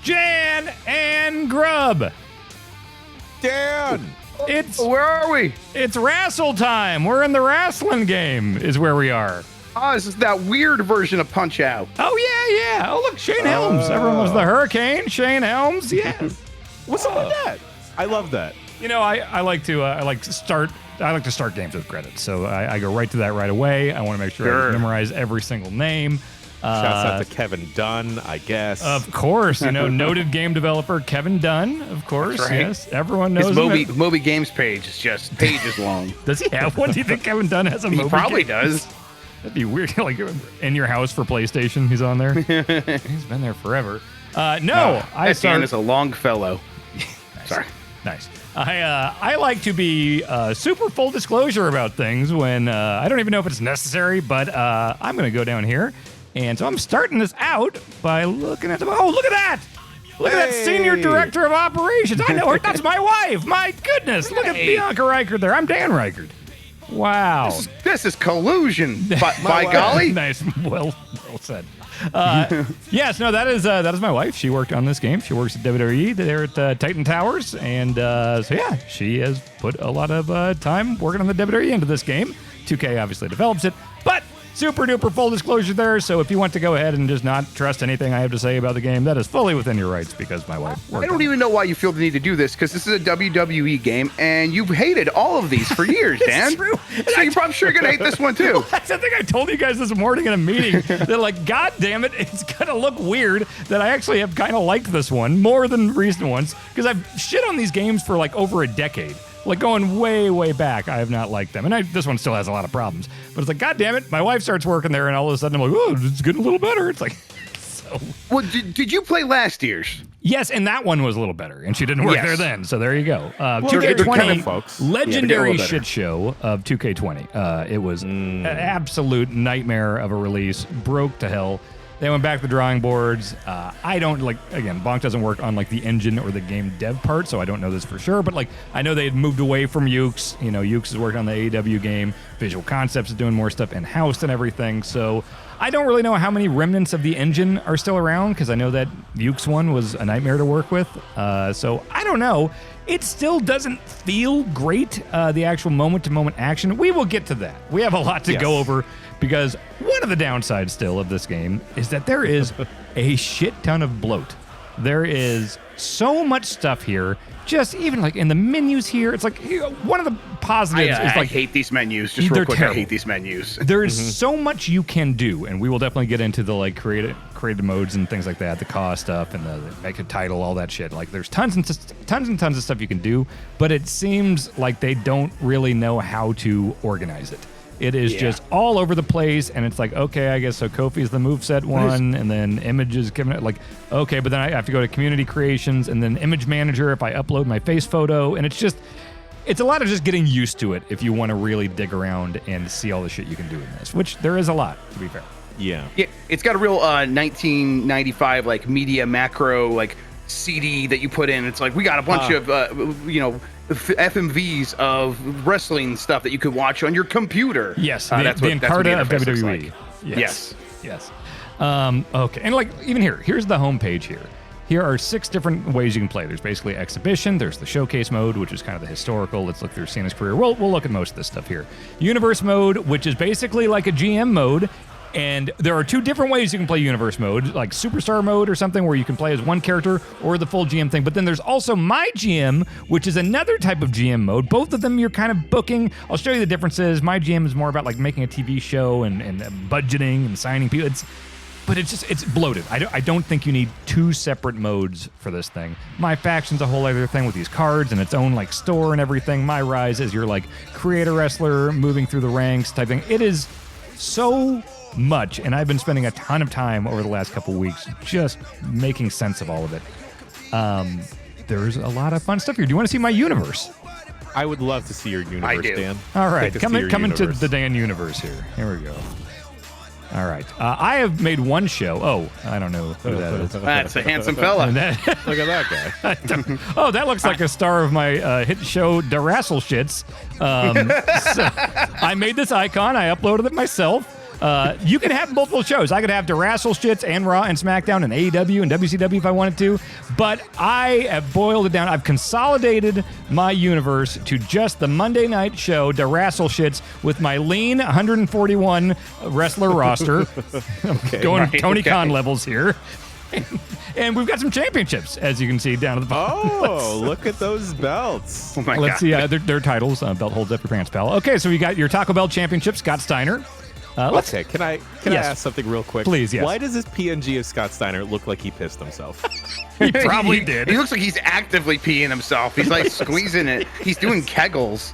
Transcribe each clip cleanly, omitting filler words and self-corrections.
Jan and Grubb. Dan! Where are we? It's wrestle time. We're in the wrestling game is where we are. Oh, this is that weird version of Punch-Out. Oh, yeah. Oh, look, Shane Helms. Everyone loves the Hurricane. Shane Helms, yeah. What's up with that? I love that. You know, I like to start games with credits, so I go right to that right away. I want to make sure I memorize every single name. Shouts out to Kevin Dunn, I guess. Of course, noted game developer Kevin Dunn, of course. That's right. Yes, everyone knows his Moby Games page is just pages long. Does he have one? Do you think Kevin Dunn has a Moby? He probably game? does. That'd be weird. Like in your house for PlayStation, he's on there. He's been there forever. I stand as a Longfellow. Nice. Sorry. Nice. I like to be super full disclosure about things when I don't even know if it's necessary, but I'm going to go down here. And so I'm starting this out by looking at look at that! Look at that senior director of operations. I know her. That's my wife. My goodness. Look at Bianca Reichert there. I'm Dan Reichert. Wow. This is collusion. By golly. Nice. Well said. Yes, no, that is my wife. She worked on this game. She works at WWE there at Titan Towers, and she has put a lot of time working on the WWE into this game. 2K obviously develops it, but super duper full disclosure there. So if you want to go ahead and just not trust anything I have to say about the game, that is fully within your rights because my wife worked. I don't even know why you feel the need to do this because this is a WWE game and you've hated all of these for years, Dan. It's true. So you're probably sure gonna hate this one too. That's the thing I told you guys this morning in a meeting. They're like, God damn it, it's gonna look weird that I actually have kind of liked this one more than recent ones because I've shit on these games for like over a decade. Like going way, way back, I have not liked them. And this one still has a lot of problems. But it's like, God damn it, my wife starts working there and all of a sudden I'm like, oh, it's getting a little better. It's like, so. Well, did you play last year's? Yes, and that one was a an better. And she didn't work there then. So there you go. Well, 2K20, folks. legendary shit show of 2K20. It was an absolute nightmare of a release. Broke to hell. They went back to the drawing boards. I don't again, Bonk doesn't work on the engine or the game dev part, so I don't know this for sure, but I know they had moved away from Ukes. Ukes is working on the AEW game. Visual Concepts is doing more stuff in-house and everything, so I don't really know how many remnants of the engine are still around because I know that Ukes one was a nightmare to work with, so I don't know. It still doesn't feel great, the actual moment-to-moment action. We will get to that. We have a lot to go over because one of the downsides still of this game is that there is a shit ton of bloat. There is so much stuff here. Just even in the menus here, it's one of the positives is I hate these menus. Just real quick, terrible. I hate these menus. There is so much you can do, and we will definitely get into the creative modes and things like that, the cost stuff and the make a title, all that shit. There's tons of stuff you can do, but it seems like they don't really know how to organize it. It is just all over the place, and it's okay, I guess so. Kofi's the moveset one, and then images given it okay, but then I have to go to community creations and then image manager if I upload my face photo, and it's a lot of just getting used to it if you want to really dig around and see all the shit you can do in this, which there is a lot, to be fair. Yeah, it's got a real 1995 media macro CD that you put in. It's we got a bunch of FMVs of wrestling stuff that you could watch on your computer. Yes, the Encarta of WWE. Yes. Okay, and even here's the homepage here. Here are 6 different ways you can play. There's basically exhibition. There's the showcase mode, which is kind of the historical. Let's look through Cena's career. We'll look at most of this stuff here. Universe mode, which is basically like a GM mode. And there are 2 different ways you can play Universe mode, like Superstar mode or something where you can play as one character or the full GM thing. But then there's also My GM, which is another type of GM mode. Both of them you're kind of booking. I'll show you the differences. My GM is more about making a TV show and budgeting and signing people. But it's bloated. I don't think you need 2 separate modes for this thing. My Faction's a whole other thing with these cards and its own store and everything. My Rise is your creator wrestler moving through the ranks type thing. It is so much, and I've been spending a ton of time over the last couple weeks just making sense of all of it. There's a lot of fun stuff here. Do you want to see my universe? I would love to see your universe, Dan. All right, come into the Dan universe here. Here we go. All right. I have made one show. Oh, I don't know who that is. That's a handsome fella. Look at that guy. Oh, that looks like a star of my hit show, The Rassle Shits. So I made this icon. I uploaded it myself. You can have multiple shows. I could have to wrestle shits and Raw and SmackDown and AEW and WCW if I wanted to, but I have boiled it down. I've consolidated my universe to just the Monday night show, to wrestle shits, with my lean 141 wrestler roster. Going Tony Khan levels here. And we've got some championships, as you can see down at the bottom. Oh, look at those belts. Oh my Let's God. see their titles. Belt holds up your pants, pal. Okay, so we got your Taco Bell championship, Scott Steiner. Okay, can I Yes. ask something real quick? Please, yes. Why does this PNG of Scott Steiner look like he pissed himself? He probably did. He looks like he's actively peeing himself. He's like squeezing it. He's doing kegels.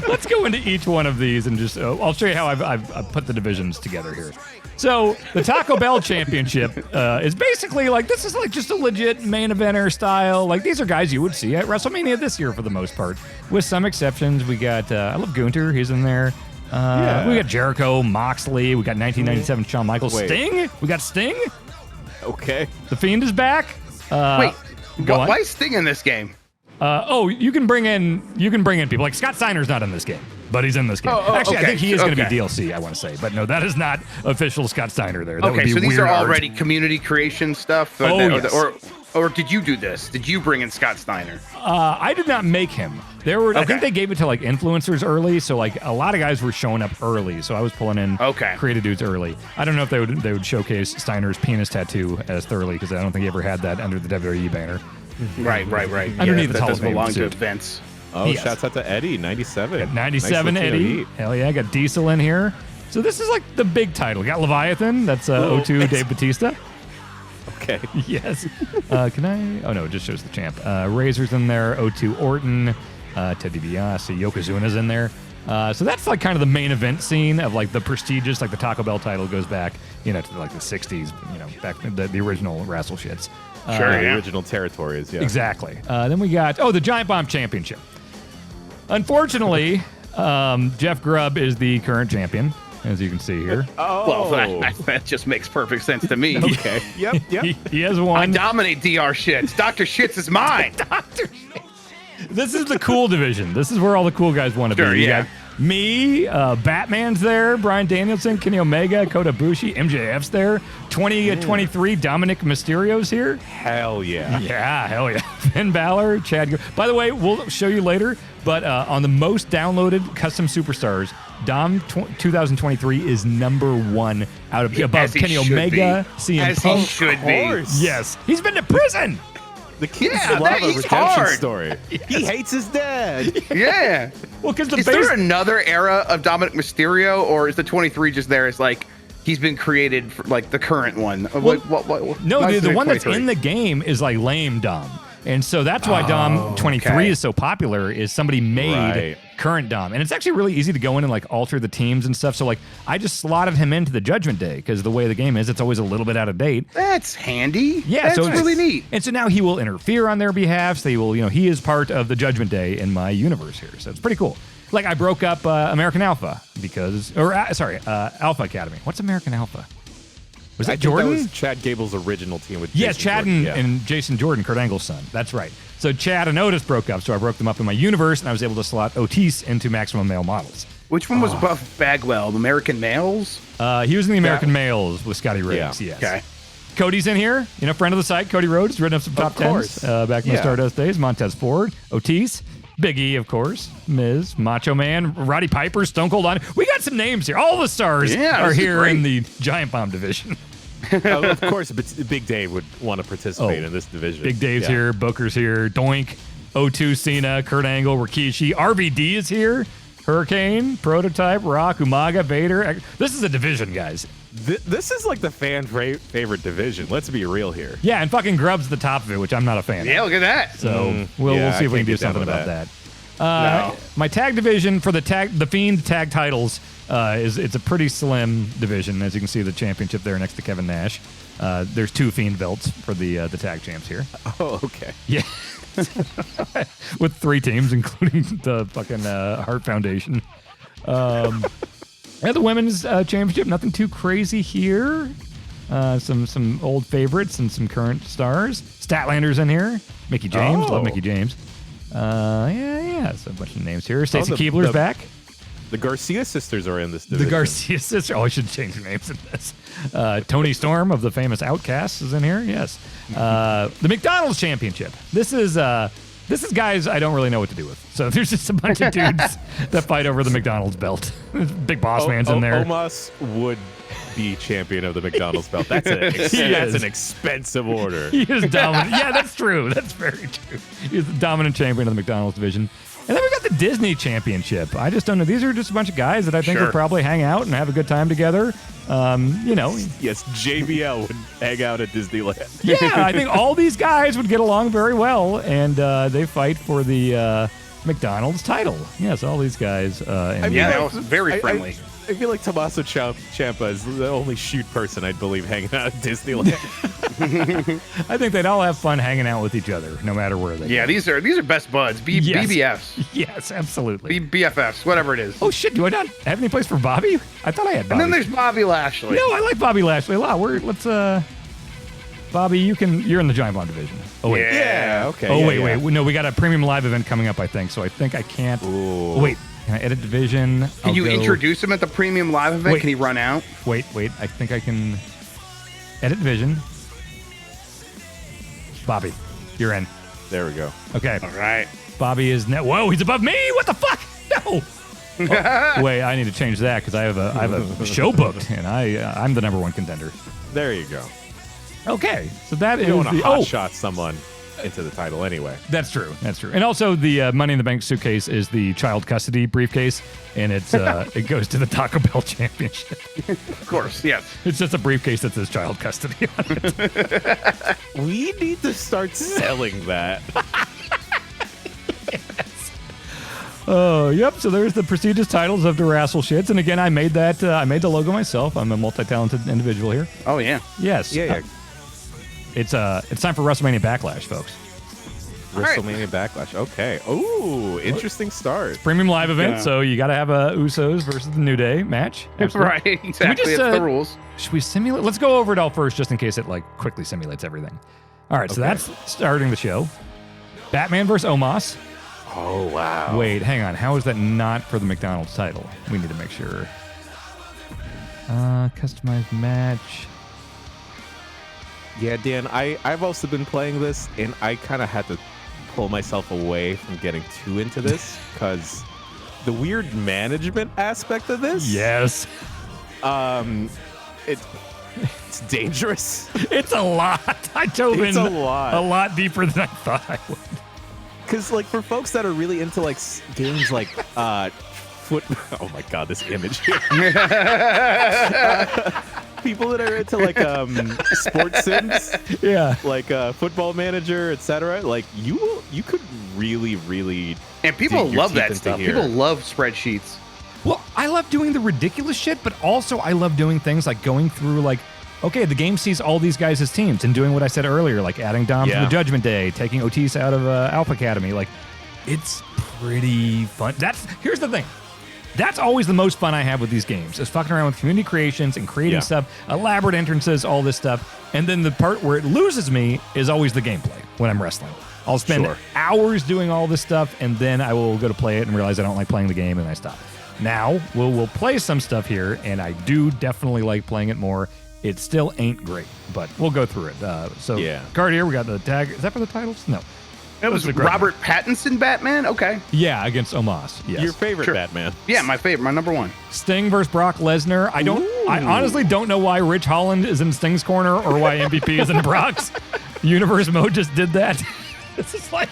Let's go into each one of these and just I'll show you how I've put the divisions together here. So the Taco Bell Championship is basically like, this is like just a legit main eventer style. Like, these are guys you would see at WrestleMania this year for the most part, with some exceptions. We got I love Gunter, he's in there. We got Jericho, Moxley. We got 1997 Shawn Michaels. Wait. Sting. We got Sting. Okay. The Fiend is back. Wait, go on. why is Sting in this game? You can bring in people like Scott Steiner's not in this game, but he's in this game. Actually, I okay. think he is going to Okay. be DLC. I want to say, but no, that is not official Scott Steiner there. That would Okay, be so these weird are art. already community creation stuff. Oh, yes. Or did you do this? Did you bring in Scott Steiner? I did not make him. There were. I think Okay. they gave it to like influencers early, so like a lot of guys were showing up early. So I was pulling in creative dudes early. I don't know if they would showcase Steiner's penis tattoo as thoroughly, because I don't think he ever had that under the WWE banner. Right. Underneath the that Hall doesn't of Fame belong to suit. Vince. Oh, Yes. shouts out to Eddie, 97. Got 97 Nice Eddie. looking Hell yeah, I got Diesel in here. So this is like the big title. Got Leviathan. That's O2 Dave Batista. Okay. Yes. Can I? Oh no, it just shows the champ. Razor's in there. O2 Orton. Ted DiBiase. Yokozuna's in there. So that's like kind of the main event scene of like the prestigious, like the Taco Bell title goes back, to like the 60s, back in the original wrestle shits. Sure, The yeah. original territories, yeah. Exactly. Then we got, the Giant Bomb Championship. Unfortunately, Jeff Grubb is the current champion, as you can see here. Oh. Well, that just makes perfect sense to me. Okay. Yep. He has I won. dominate DR Shits. Dr. Shits is mine. This is the cool division. This is where all the cool guys want to Sure, be. You yeah. got me, Batman's there, Bryan Danielson, Kenny Omega, Kota Ibushi, MJF's there, 2023 Dominic Mysterio's here. Hell yeah. Yeah, hell yeah. Finn Balor, Chad. By the way, we'll show you later, but on the most downloaded custom superstars, Dom 2023 is number one above As he Kenny should Omega, be. CM As he Punk. should be. Yes, he's been to prison. The kids Yeah, love that- a he's redemption hard. story. He hates his dad. Yeah. Well, because the Is there another era of Dominic Mysterio, or is the 23 just there as like he's been created for like the current one? Well, what? No, why is the it one that's 23? in the game is like lame Dom. And so that's why Dom 23 okay. is so popular, is somebody made Right. current Dom. And it's actually really easy to go in and like alter the teams and stuff. So like I just slotted him into the Judgment Day, because the way the game is, it's always a little bit out of date. That's handy. Yeah, that's so it's really neat. And so now he will interfere on their behalf. So he will, he is part of the Judgment Day in my universe here. So it's pretty cool. Like I broke up American Alpha Alpha Academy. What's American Alpha? Was that I think Jordan? That was Chad Gable's original team with Yeah, Jason Chad Jordan, and Jason Jordan, Kurt Angle's son. That's right. So Chad and Otis broke up, so I broke them up in my universe, and I was able to slot Otis into Maximum Male Models. Which one was Buff Bagwell? American Males? He was in the American Males with Scotty Riggs, Yeah. yes. Okay. Cody's in here, friend of the site, Cody Rhodes, written up some top course. tens back in the Yeah. Stardust days. Montez Ford, Otis, Big E, of course, Miz, Macho Man, Roddy Piper, Stone Cold On. We got some names here. All the stars Yeah, are this is here great. in the Giant Bomb division. of course, but Big Dave would want to participate in this division. Big Dave's Yeah. here, Booker's here, Doink, O2 Cena, Kurt Angle, Rikishi, RVD is here, Hurricane, Prototype, Rock, Umaga, Vader. This is a division, guys. This is like the fan favorite division. Let's be real here. Yeah, and fucking Grubb's the top of it, which I'm not a fan Yeah, of. look at that. So we'll yeah, see if I we can can't do get down something with about that. that. No. My tag division for the Fiend tag titles it's a pretty slim division. As you can see, the championship there next to Kevin Nash. There's 2 Fiend belts for the tag champs here. Oh, okay. Yeah. With 3 teams, including the fucking Hart Foundation. The women's championship, nothing too crazy here. Some old favorites and some current stars. Statlander's in here. Mickey James, love Mickey James. Yeah. So a bunch of names here. Stacey Keebler's back. The Garcia sisters are in this The division. Garcia sisters. Oh, I should change their names in this. Tony Storm of the famous Outcasts is in here. Yes. The McDonald's Championship. This is guys I don't really know what to do with. So there's just a bunch of dudes that fight over the McDonald's belt. Big Boss Man's in there. Omos would be champion of the McDonald's belt. That's an expensive order. He is dominant. Yeah, that's true. That's very true. He's the dominant champion of the McDonald's division. And then we got the Disney Championship. I just don't know. These are just a bunch of guys that I think would probably hang out and have a good time together. Yes, JBL would hang out at Disneyland. Yeah, I think all these guys would get along very well, and they fight for the McDonald's title. Yes, all these guys. That was very friendly. I feel like Tommaso Ciampa is the only shoot person I'd believe hanging out at Disneyland. I think they'd all have fun hanging out with each other, no matter where they go. These are best buds. BBFs. Yes, absolutely. BFFs, whatever it is. Oh shit! Do I not have any place for Bobby? I thought I had Bobby. And then there's Bobby Lashley. No, I like Bobby Lashley a lot. Let's Bobby, you're in the Giant Bomb division. Oh wait. Yeah. Okay. Oh yeah, wait. No, we got a premium live event coming up. I think so. I think I can't. Ooh. Oh, wait. Can I edit division? Can you introduce him at the premium live event? Wait. Can he run out? Wait. I think I can edit division. Bobby, you're in. There we go. Okay. All right. Bobby is now. Whoa, he's above me. What the fuck? No. Oh, wait, I need to change that because I have a show booked and I'm the #1 contender. There you go. Okay, so that You is don't want to the hot shot someone into the title anyway. That's true. And also the Money in the Bank suitcase is the child custody briefcase, and it's it goes to the Taco Bell Championship. Of course, yes. It's just a briefcase that says child custody on it. We need to start selling that. Oh, yep. So there's the prestigious titles of the Wrestle Shits, and again, I made that. I made the logo myself. I'm a multi-talented individual here. Oh yeah. Yes. Yeah. It's time for WrestleMania Backlash, folks. WrestleMania Backlash. Okay. Ooh, interesting start. Premium live event, Yeah. so you got to have a Usos versus the New Day match. Right. Exactly. That's the rules. Should we simulate? Let's go over it all first, just in case it quickly simulates everything. All right, so that's starting the show. Batman versus Omos. Oh, wow. Wait, hang on. How is that not for the McDonald's title? We need to make sure. Customized match. Yeah, Dan, I've also been playing this, and I kind of had to pull myself away from getting too into this because the weird management aspect of this. Yes. It's dangerous. It's a lot. I dove It's in a lot. a lot deeper than I thought I would. Because, like, for folks that are really into, like, games like foot... Oh, my God, this image here. People that are into, like, sports sims, Yeah. like Football Manager, etc. Like, you could really... And people dig your love teeth that into stuff. here. People love spreadsheets. Well, I love doing the ridiculous shit, but also I love doing things like going through, like, okay, the game sees all these guys as teams and doing what I said earlier, like adding Dom to the Judgment Day, taking Otis out of Alpha Academy. Like, it's pretty fun. Here's the thing. That's always the most fun I have with these games, is fucking around with community creations and creating stuff, elaborate entrances, all this stuff. And then the part where it loses me is always the gameplay when I'm wrestling. I'll spend hours doing all this stuff, and then I will go to play it and realize I don't like playing the game, and I stop. Now, we'll play some stuff here, and I do definitely like playing it more. It still ain't great, but we'll go through it. Card here, we got the tag. Is that for the titles? No. It was Robert Pattinson Batman? Okay. Yeah, against Omos. Yes. Your favorite Batman. Yeah, my favorite, my #1. Sting versus Brock Lesnar. I honestly don't know why Rich Holland is in Sting's corner or why MVP is in Brock's. Universe Mode just did that. This is like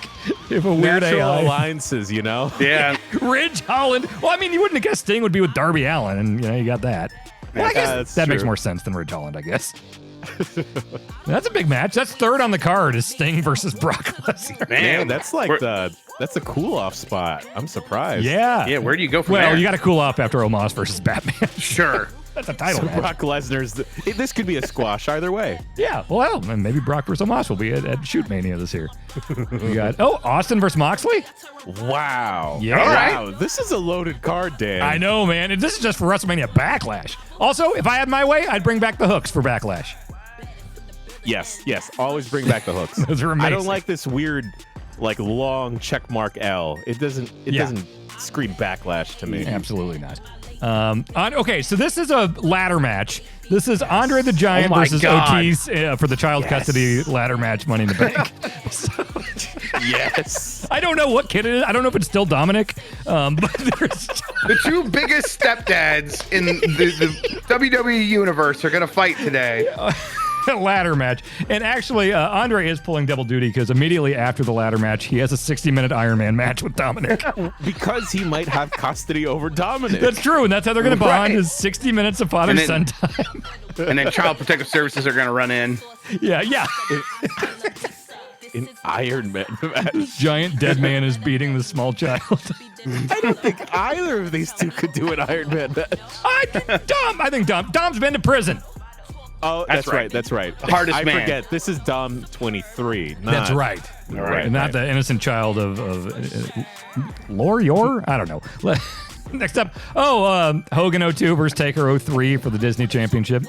if a weird Natural AI. alliances, you know? Yeah. Rich Holland. Well, I mean, you wouldn't have guessed Sting would be with Darby Allin, and you got that. Well, I guess that makes more sense than Rich Holland, I guess. That's a big match. That's third on the card is Sting versus Brock Lesnar. Man, that's like that's a cool-off spot. I'm surprised. Yeah. Yeah, where do you go from there? Well, you got to cool off after Omos versus Batman. Sure. That's a title So match. Brock Lesnar's... This could be a squash either way. Yeah, well, and maybe Brock versus Omos will be at Shoot Mania this year. We got Austin versus Moxley. Wow. Yeah. Wow. This is a loaded card, Dan. I know, man. And this is just for WrestleMania Backlash. Also, if I had my way, I'd bring back the hooks for Backlash. Yes. Always bring back the hooks. Those are amazing. I don't like this weird, like, long checkmark L. It doesn't scream backlash to me. Absolutely not. Okay, so this is a ladder match. This is Andre the Giant versus Otis for the child custody ladder match, Money in the Bank. Yes. I don't know what kid it is. I don't know if it's still Dominic, but there's The two biggest stepdads in the WWE universe are going to fight today. a ladder match. And actually, Andre is pulling double duty because immediately after the ladder match, he has a 60-minute Iron Man match with Dominic. Because he might have custody over Dominic. That's true, and that's how they're going to bond Right. is 60 minutes of father-son time. And then Child Protective Services are going to run in. Yeah. An Iron Man match. Giant dead man is beating the small child. I don't think either of these two could do an Iron Man match. I think Dom's been to prison. Oh, that's right. That's right. The hardest I man. forget. This is Dom 23. That's right. Right. Not the innocent child of Lore? I don't know. Next up, Hogan 02 versus Taker 03 for the Disney Championship.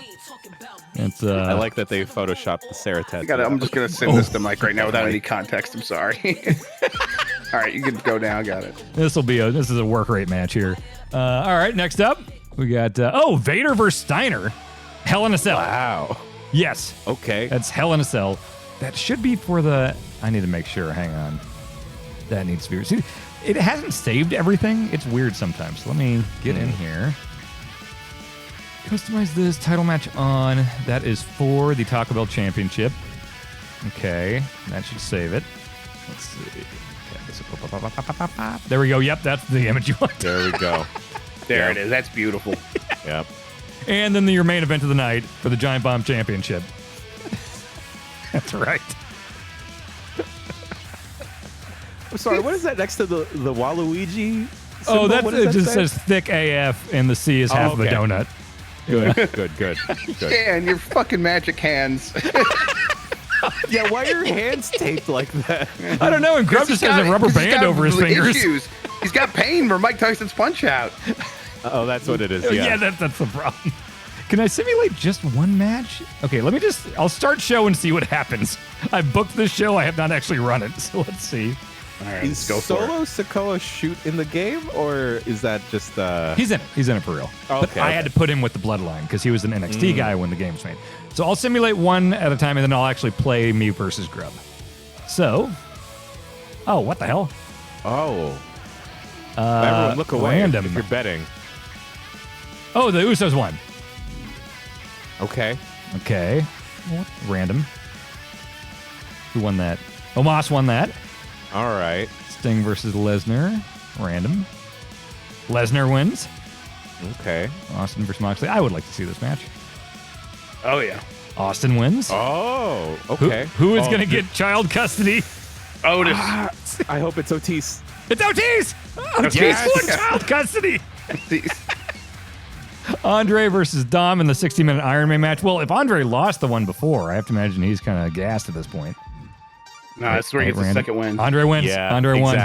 It's I like that they photoshopped the Sarah tattoo. I'm just going to send this to Mike right now without any context. I'm sorry. All right, you can go now. Got it. This is a work rate match here. All right, next up, we got Vader versus Steiner. Hell in a Cell. Wow. Yes. Okay. That's Hell in a Cell. That should be for the. I need to make sure. Hang on. That needs to be. See, it hasn't saved everything. It's weird sometimes. So let me get in here. Customize this title match on. That is for the Taco Bell Championship. Okay, that should save it. Let's see. Okay, there we go. Yep, that's the image you want. There we go. There it is. That's beautiful. Yep. And then your main event of the night for the Giant Bomb Championship. That's right. I'm sorry, what is that next to the Waluigi symbol? Oh, What does it that just say? says thick AF, and the C is half of a okay. donut. Good. Yeah, and your fucking magic hands. Yeah, why are your hands taped like that? I don't know, and Grubb just has a rubber band over his fingers. Issues. He's got pain from Mike Tyson's Punch Out. Oh, that's what it is. Yeah, Yeah. that's the problem. Can I simulate just one match? Okay, I'll start show and see what happens. I booked this show, I have not actually run it, so let's see. All right, Is let's go for Solo Sikoa shoot in the game, or is that just He's in it for real. Oh, But okay, I okay. had to put him with the Bloodline because he was an NXT guy when the game was made. So I'll simulate one at a time, and then I'll actually play me versus Grubb. So, what the hell? Oh. Everyone look away random. if you're betting. Oh, the Usos won. Okay. Okay. Random. Who won that? Omos won that. All right. Sting versus Lesnar. Random. Lesnar wins. Okay. Austin versus Moxley. I would like to see this match. Oh, yeah. Austin wins. Oh, okay. Who is going to get child custody? Otis. I hope it's Otis. It's Otis! Otis won child custody! Andre versus Dom in the 60-minute Iron Man match. Well, if Andre lost the one before, I have to imagine he's kind of gassed at this point. No, that's where he gets the second win. Andre wins. Yeah, Andre won.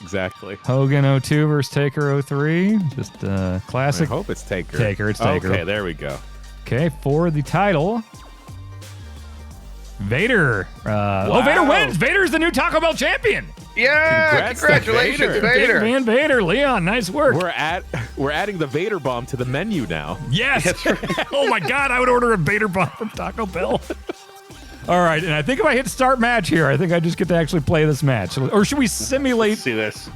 Exactly. Hogan 02 versus Taker 03. Just I classic. hope it's Taker. It's Taker. Okay, there we go. Okay, for the title, Vader. Vader wins. Vader's the new Taco Bell champion. Yeah, Congrats to congratulations, Vader. Vader. Big man Vader. Leon, nice work. We're adding the Vader bomb to the menu now. Yes. Oh my God, I would order a Vader bomb from Taco Bell. All right, and I think if I hit start match here, I think I just get to actually play this match. Or should we simulate? Let's see this.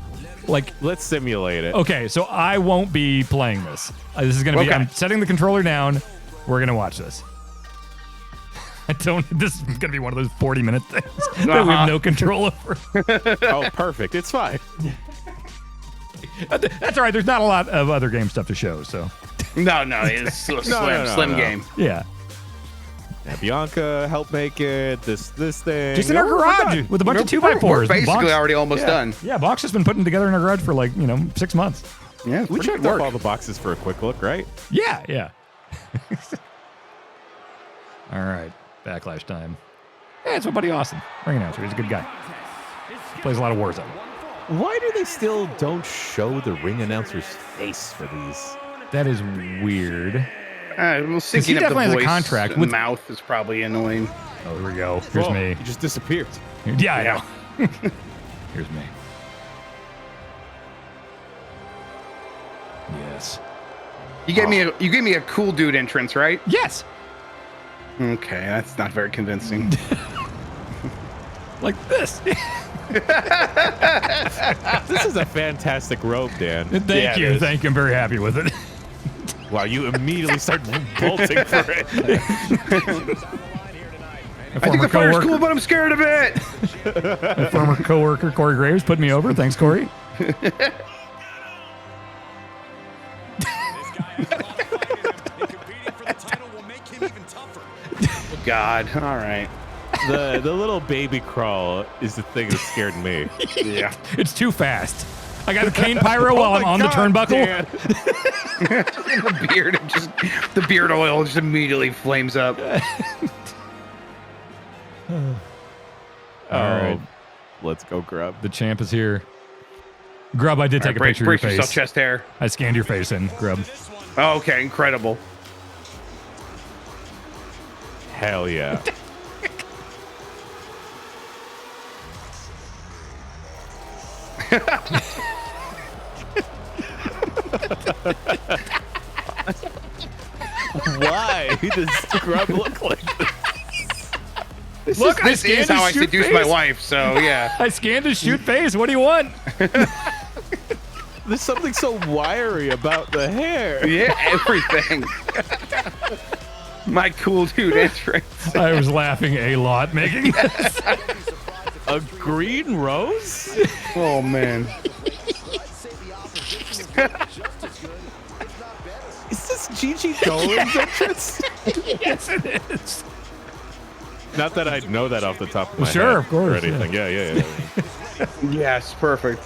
Like, Let's simulate it. okay, so I won't be playing this. This is going to be, Okay. I'm setting the controller down. We're going to watch this. This is going to be one of those 40-minute things that we have no control over. Oh, perfect. It's fine. That's all right. There's not a lot of other game stuff to show, so No, it's a slim no. game. yeah. Yeah, Bianca helped make it. This thing. Just in our We're garage done. with a bunch of We're 2x4s. basically Box- already almost done. Yeah, Box has been putting together in our garage for 6 months. Yeah, We checked off all the boxes for a quick look, right? Yeah. All right, backlash time. Yeah, it's my buddy Austin, ring announcer. He's a good guy. Plays a lot of Warzone. Why do they still don't show the ring announcer's face for these? That is weird. Well, syncing he up the definitely has a voice contract and with- mouth is probably annoying. Oh, here we go. Here's Oh, me. He just disappeared. Yeah, I know. Here's me. Yes. You gave me a cool dude entrance, right? Yes. Okay, that's not very convincing. Like this. This is a fantastic robe, Dan. Thank you. Thank you. I'm very happy with it. Wow, you immediately start bolting for it. I think the fire's cool, but I'm scared of it. My former coworker Corey Graves put me over. Thanks, Corey. God, all right. The little baby crawl is the thing that scared me. Yeah, it's too fast. I got a cane pyro while I'm on the turnbuckle. The beard oil just immediately flames up. All right, let's go, Grubb. The champ is here. Grubb, I did take a picture of your face. Yourself, chest hair. I scanned your face in, Grubb. Oh, okay, incredible. Hell yeah. Why does Grubb look like this? This is how I seduce my wife, so yeah. I scanned his shoot face. What do you want? There's something so wiry about the hair. Yeah, everything. My cool dude entrance. I was laughing a lot making this. A green rose? Oh, man. Is this Gigi Dolan's entrance? Yes, it is. Not that I'd know that off the top of my head. Sure, of course. Or anything. Yeah. Yes, perfect.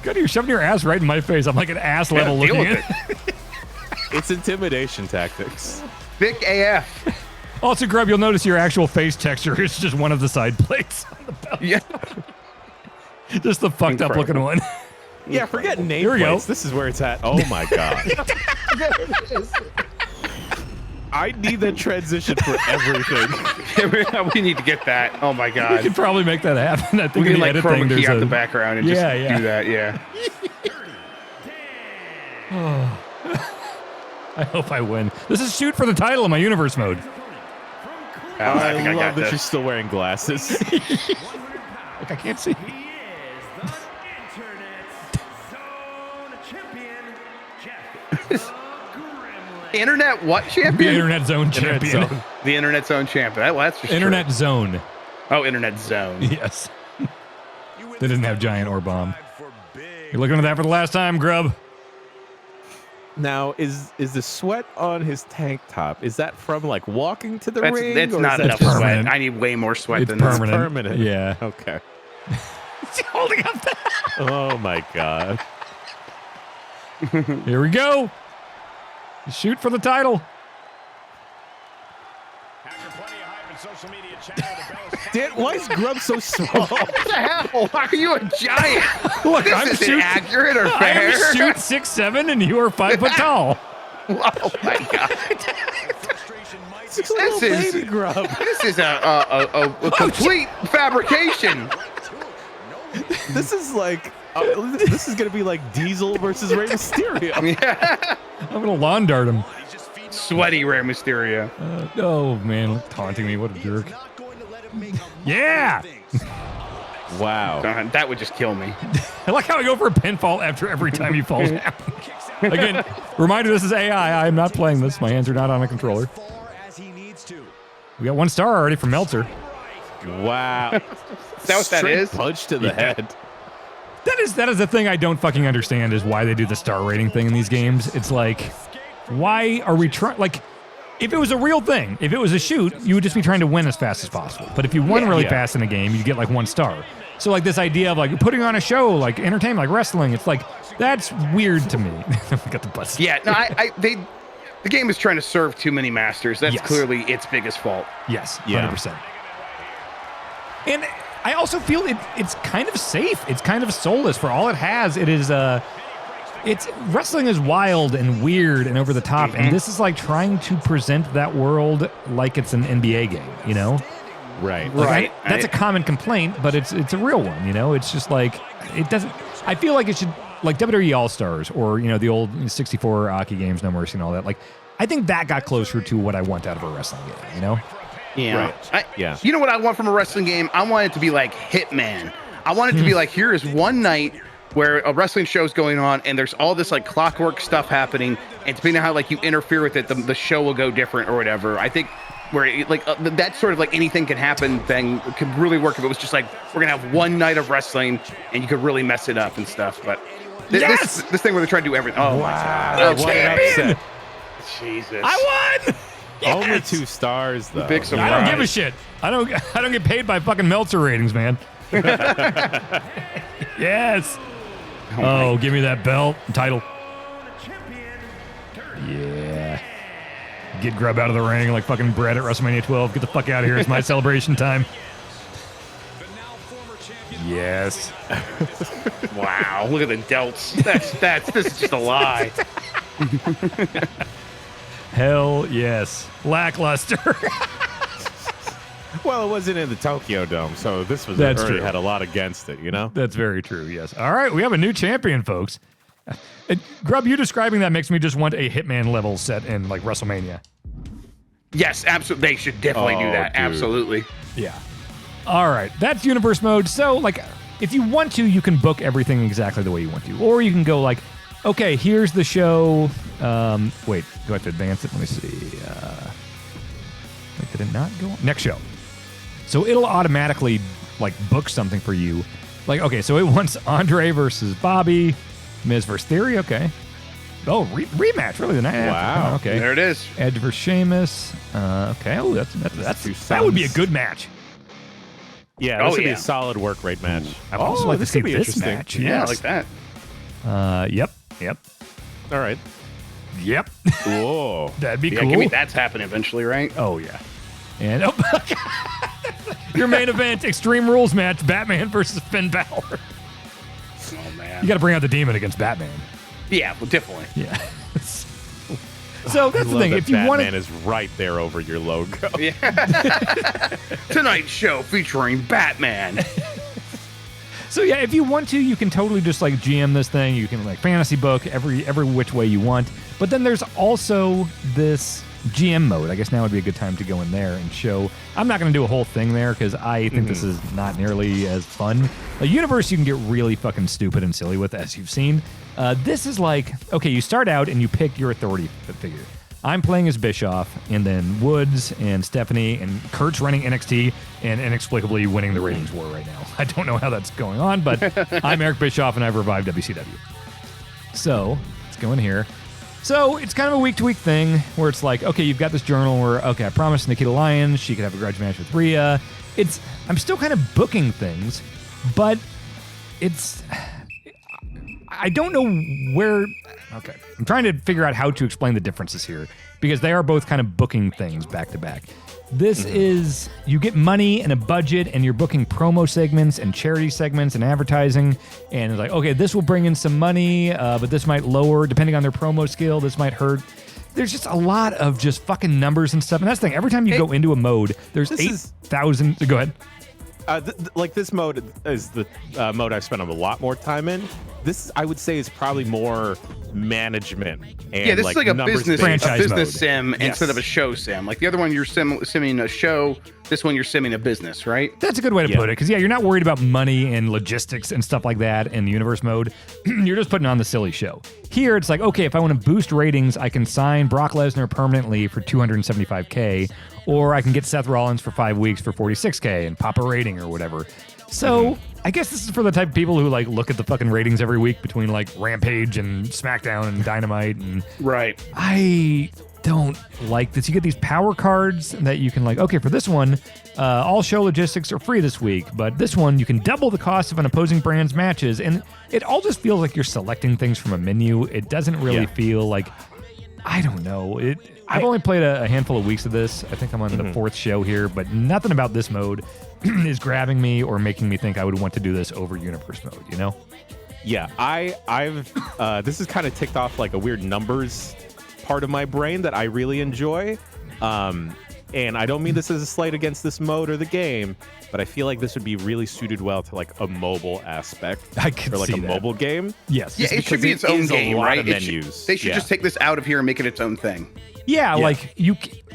God, you're shoving your ass right in my face. I'm like an ass level looking at it. It's intimidation tactics. Thick AF. Also, Grubb, you'll notice your actual face texture is just one of the side plates on the belt. Yeah. Just the fucked up looking one. Yeah, forget nameplates. Here we go. This is where it's at. Oh my god. I need that transition for everything. We need to get that. Oh my We god. could probably make that happen. I think We in can the like edit chroma thing, key there's out a the background and just do that. Yeah. I hope I win. This is shoot for the title in my universe mode. I think I love got that this. you're still wearing glasses. Like I can't see. Internet what The champion? Internet Zone champion. Zone. The Internet Zone champion. That's for sure. Internet Zone. Oh, Internet Zone. Yes. They didn't have giant or bomb. You're looking at that for the last time, Grubb. Now, is the sweat on his tank top, is that from like walking to the That's ring? or not is enough that permanent? sweat. I need way more sweat It's than permanent. this. permanent? Yeah. Okay. Is he holding up that? Oh my god. Here we go. Shoot for the title. Dan, why is Grubb so small? What the hell? How are you a giant? Look, This I'm isn't shoot. accurate or I fair. am shoot 6'7" and you are 5 foot tall. Oh my god. It's a little This is- baby Grubb. This is a complete fabrication. This is like, this is gonna be like Diesel versus Rey Mysterio. Yeah. I'm gonna lawn dart him. Sweaty Rey Mysterio. Oh man, look, taunting me. What a jerk. Yeah. Wow. That would just kill me. I like how I go for a pinfall after every time he falls down. Again, reminder, this is AI. I am not playing this. My hands are not on a controller. We got 1 star already from Meltzer. Wow. Is that what that Straight is? punch to the head. That is the thing I don't fucking understand is why they do the star rating thing in these games. It's like, why are we trying? Like, if it was a real thing, if it was a shoot, you would just be trying to win as fast as possible. But if you won really fast in a game, you get like 1 star. So like this idea of like putting on a show, like entertainment, like wrestling, it's like that's weird to me. We got the bus. Yeah, no, the game is trying to serve too many masters. That's Yes. clearly its biggest fault. Yes, Yeah. 100%. And I also feel it's kind of safe. It's kind of soulless for all it has. It is it's wrestling is wild and weird and over the top, and this is like trying to present that world like it's an NBA game, you know? Right. Right. That's a common complaint, but it's a real one. You know, it's just like it doesn't. I feel like it should like WWE All Stars or the old 64 Aki games, No Mercy, and all that. Like, I think that got closer to what I want out of a wrestling game. You know. Yeah. Right. Yeah. You know what I want from a wrestling game? I want it to be like Hitman. I want it to be like, here is one night where a wrestling show is going on and there's all this like clockwork stuff happening, and depending on how like you interfere with it, the show will go different or whatever. I think where that sort of like anything can happen thing could really work if it was just like, we're gonna have one night of wrestling and you could really mess it up and stuff. But this thing where they try to do everything. Oh wow. my God. What an upset. Jesus. I won. Yes. Only 2 stars though. Big surprise. I don't give a shit. I don't get paid by fucking Meltzer ratings, man. Yes. Oh, give me that belt title. Yeah. Get Grubb out of the ring like fucking Brett at WrestleMania 12. Get the fuck out of here. It's my celebration time. Yes. Wow. Look at the delts. This is just a lie. Hell yes. Lackluster. Well, it wasn't in the Tokyo Dome, so this was That's already true. had a lot against it, you know? That's very true, yes. All right, we have a new champion, folks. Grubb, you describing that makes me just want a Hitman level set in like WrestleMania. Yes, absolutely. They should definitely do that. Dude. Absolutely. Yeah. All right, that's universe mode. So, like, if you want to, you can book everything exactly the way you want to. Or you can go like, okay, here's the show. Wait, do I have to advance it? Let me see. Wait, did it not go on? Next show. So it'll automatically, like, book something for you. Like, okay, so it wants Andre versus Bobby, Miz versus Theory, okay. Oh, rematch, really? Wow. Okay. There it is. Edge versus Sheamus. Okay. Oh, that would be a good match. Yeah, this would be a solid work rate match. I'd also like to see could be this interesting. match. Yeah, I Yes. like that. Yep. All right. Yep. Whoa. That'd be Yeah, cool. give me that's happening eventually, right? Oh, yeah. And your main event, Extreme Rules match, Batman versus Finn Balor. Oh man. You got to bring out the demon against Batman. Yeah, well, definitely. Yeah. So that's the thing. If you want Batman is right there over your logo. Yeah. Tonight's show featuring Batman. So yeah, if you want to, you can totally just like GM this thing. You can like fantasy book every which way you want. But then there's also this GM mode. I guess now would be a good time to go in there and show. I'm not going to do a whole thing there because I think this is not nearly as fun. A universe you can get really fucking stupid and silly with, as you've seen. This is like, okay, you start out and you pick your authority figure. I'm playing as Bischoff, and then Woods and Stephanie and Kurt's running NXT and inexplicably winning the ratings war right now. I don't know how that's going on, but I'm Eric Bischoff and I've revived WCW. So let's go in here. So it's kind of a week-to-week thing where it's like, okay, you've got this journal where, okay, I promised Nikita Lyons she could have a grudge match with Rhea. I'm still kind of booking things, but I don't know where. Okay, I'm trying to figure out how to explain the differences here because they are both kind of booking things back to back. This is, you get money and a budget and you're booking promo segments and charity segments and advertising. And it's like, okay, this will bring in some money, but this might lower, depending on their promo skill, this might hurt. There's just a lot of just fucking numbers and stuff. And that's the thing, every time you go into a mode, there's 8,000. Go ahead. Like this mode is the mode I've spent a lot more time in. This, I would say, is probably more management. And Yeah, this is like a business franchise mode. sim instead of a show sim. Like the other one, you're simming a show. This one, you're simming a business, right? That's a good way to put it, because you're not worried about money and logistics and stuff like that in the universe mode. You're just putting on the silly show. Here, it's like, okay, if I want to boost ratings, I can sign Brock Lesnar permanently for $275K, or I can get Seth Rollins for 5 weeks for $46K and pop a rating or whatever. So I guess this is for the type of people who like look at the fucking ratings every week between like Rampage and SmackDown and Dynamite, and Right. I don't like this. You get these power cards that you can like, okay, for this one, all show logistics are free this week, but this one you can double the cost of an opposing brand's matches, and it all just feels like you're selecting things from a menu. It doesn't really feel like, I don't know. I've only played a handful of weeks of this. I think I'm on the fourth show here, but nothing about this mode is grabbing me or making me think I would want to do this over universe mode, you know? Yeah, I've this is kind of ticked off like a weird numbers part of my brain that I really enjoy. And I don't mean this as a slight against this mode or the game, but I feel like this would be really suited well to like a mobile aspect. I could or like see a that. mobile game. Yes. Yeah, it should be its own game, right? They should just take this out of here and make it its own thing. Yeah, like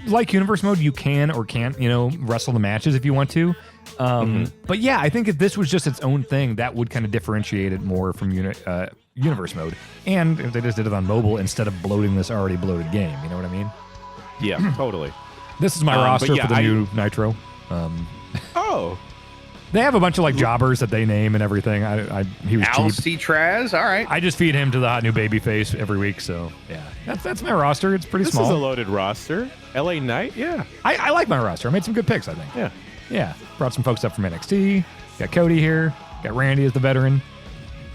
like universe mode, you can or can't, wrestle the matches if you want to. But yeah, I think if this was just its own thing, that would kind of differentiate it more from universe mode. And if they just did it on mobile instead of bloating this already bloated game, you know what I mean? Yeah, totally. This is my roster yeah, for the new Nitro. Oh. They have a bunch of like jobbers that they name and everything. He was Al cheap. C. Traz, all right. I just feed him to the hot new baby face every week. So yeah, that's my roster. It's pretty This small. is a loaded roster. LA Knight, yeah. I like my roster. I made some good picks, I think. Yeah. Yeah. Brought some folks up from NXT. Got Cody here. Got Randy as the veteran.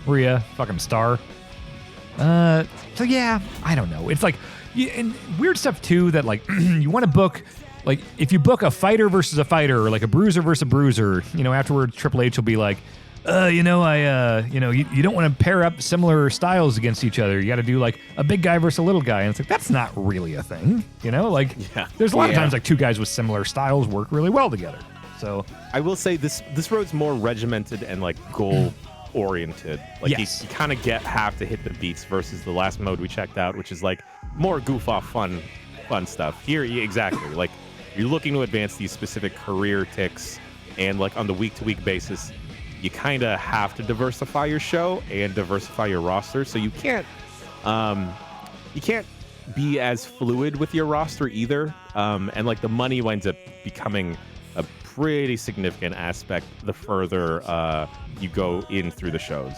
Rhea, fucking star. So yeah, I don't know. It's like, and weird stuff too that like you want to book, like if you book a fighter versus a fighter or like a bruiser versus a bruiser, afterwards Triple H will be like, you don't want to pair up similar styles against each other. You got to do like a big guy versus a little guy. And it's like, that's not really a thing, There's a lot of times like two guys with similar styles work really well together. So I will say this road's more regimented and like goal oriented. Like Yes. you kind of have to hit the beats versus the last mode we checked out, which is like more goof off fun stuff. Here, exactly. Like you're looking to advance these specific career ticks, and like on the week-to-week basis, you kind of have to diversify your show and diversify your roster. So you can't be as fluid with your roster either. And like the money winds up becoming a pretty significant aspect the further you go in through the shows.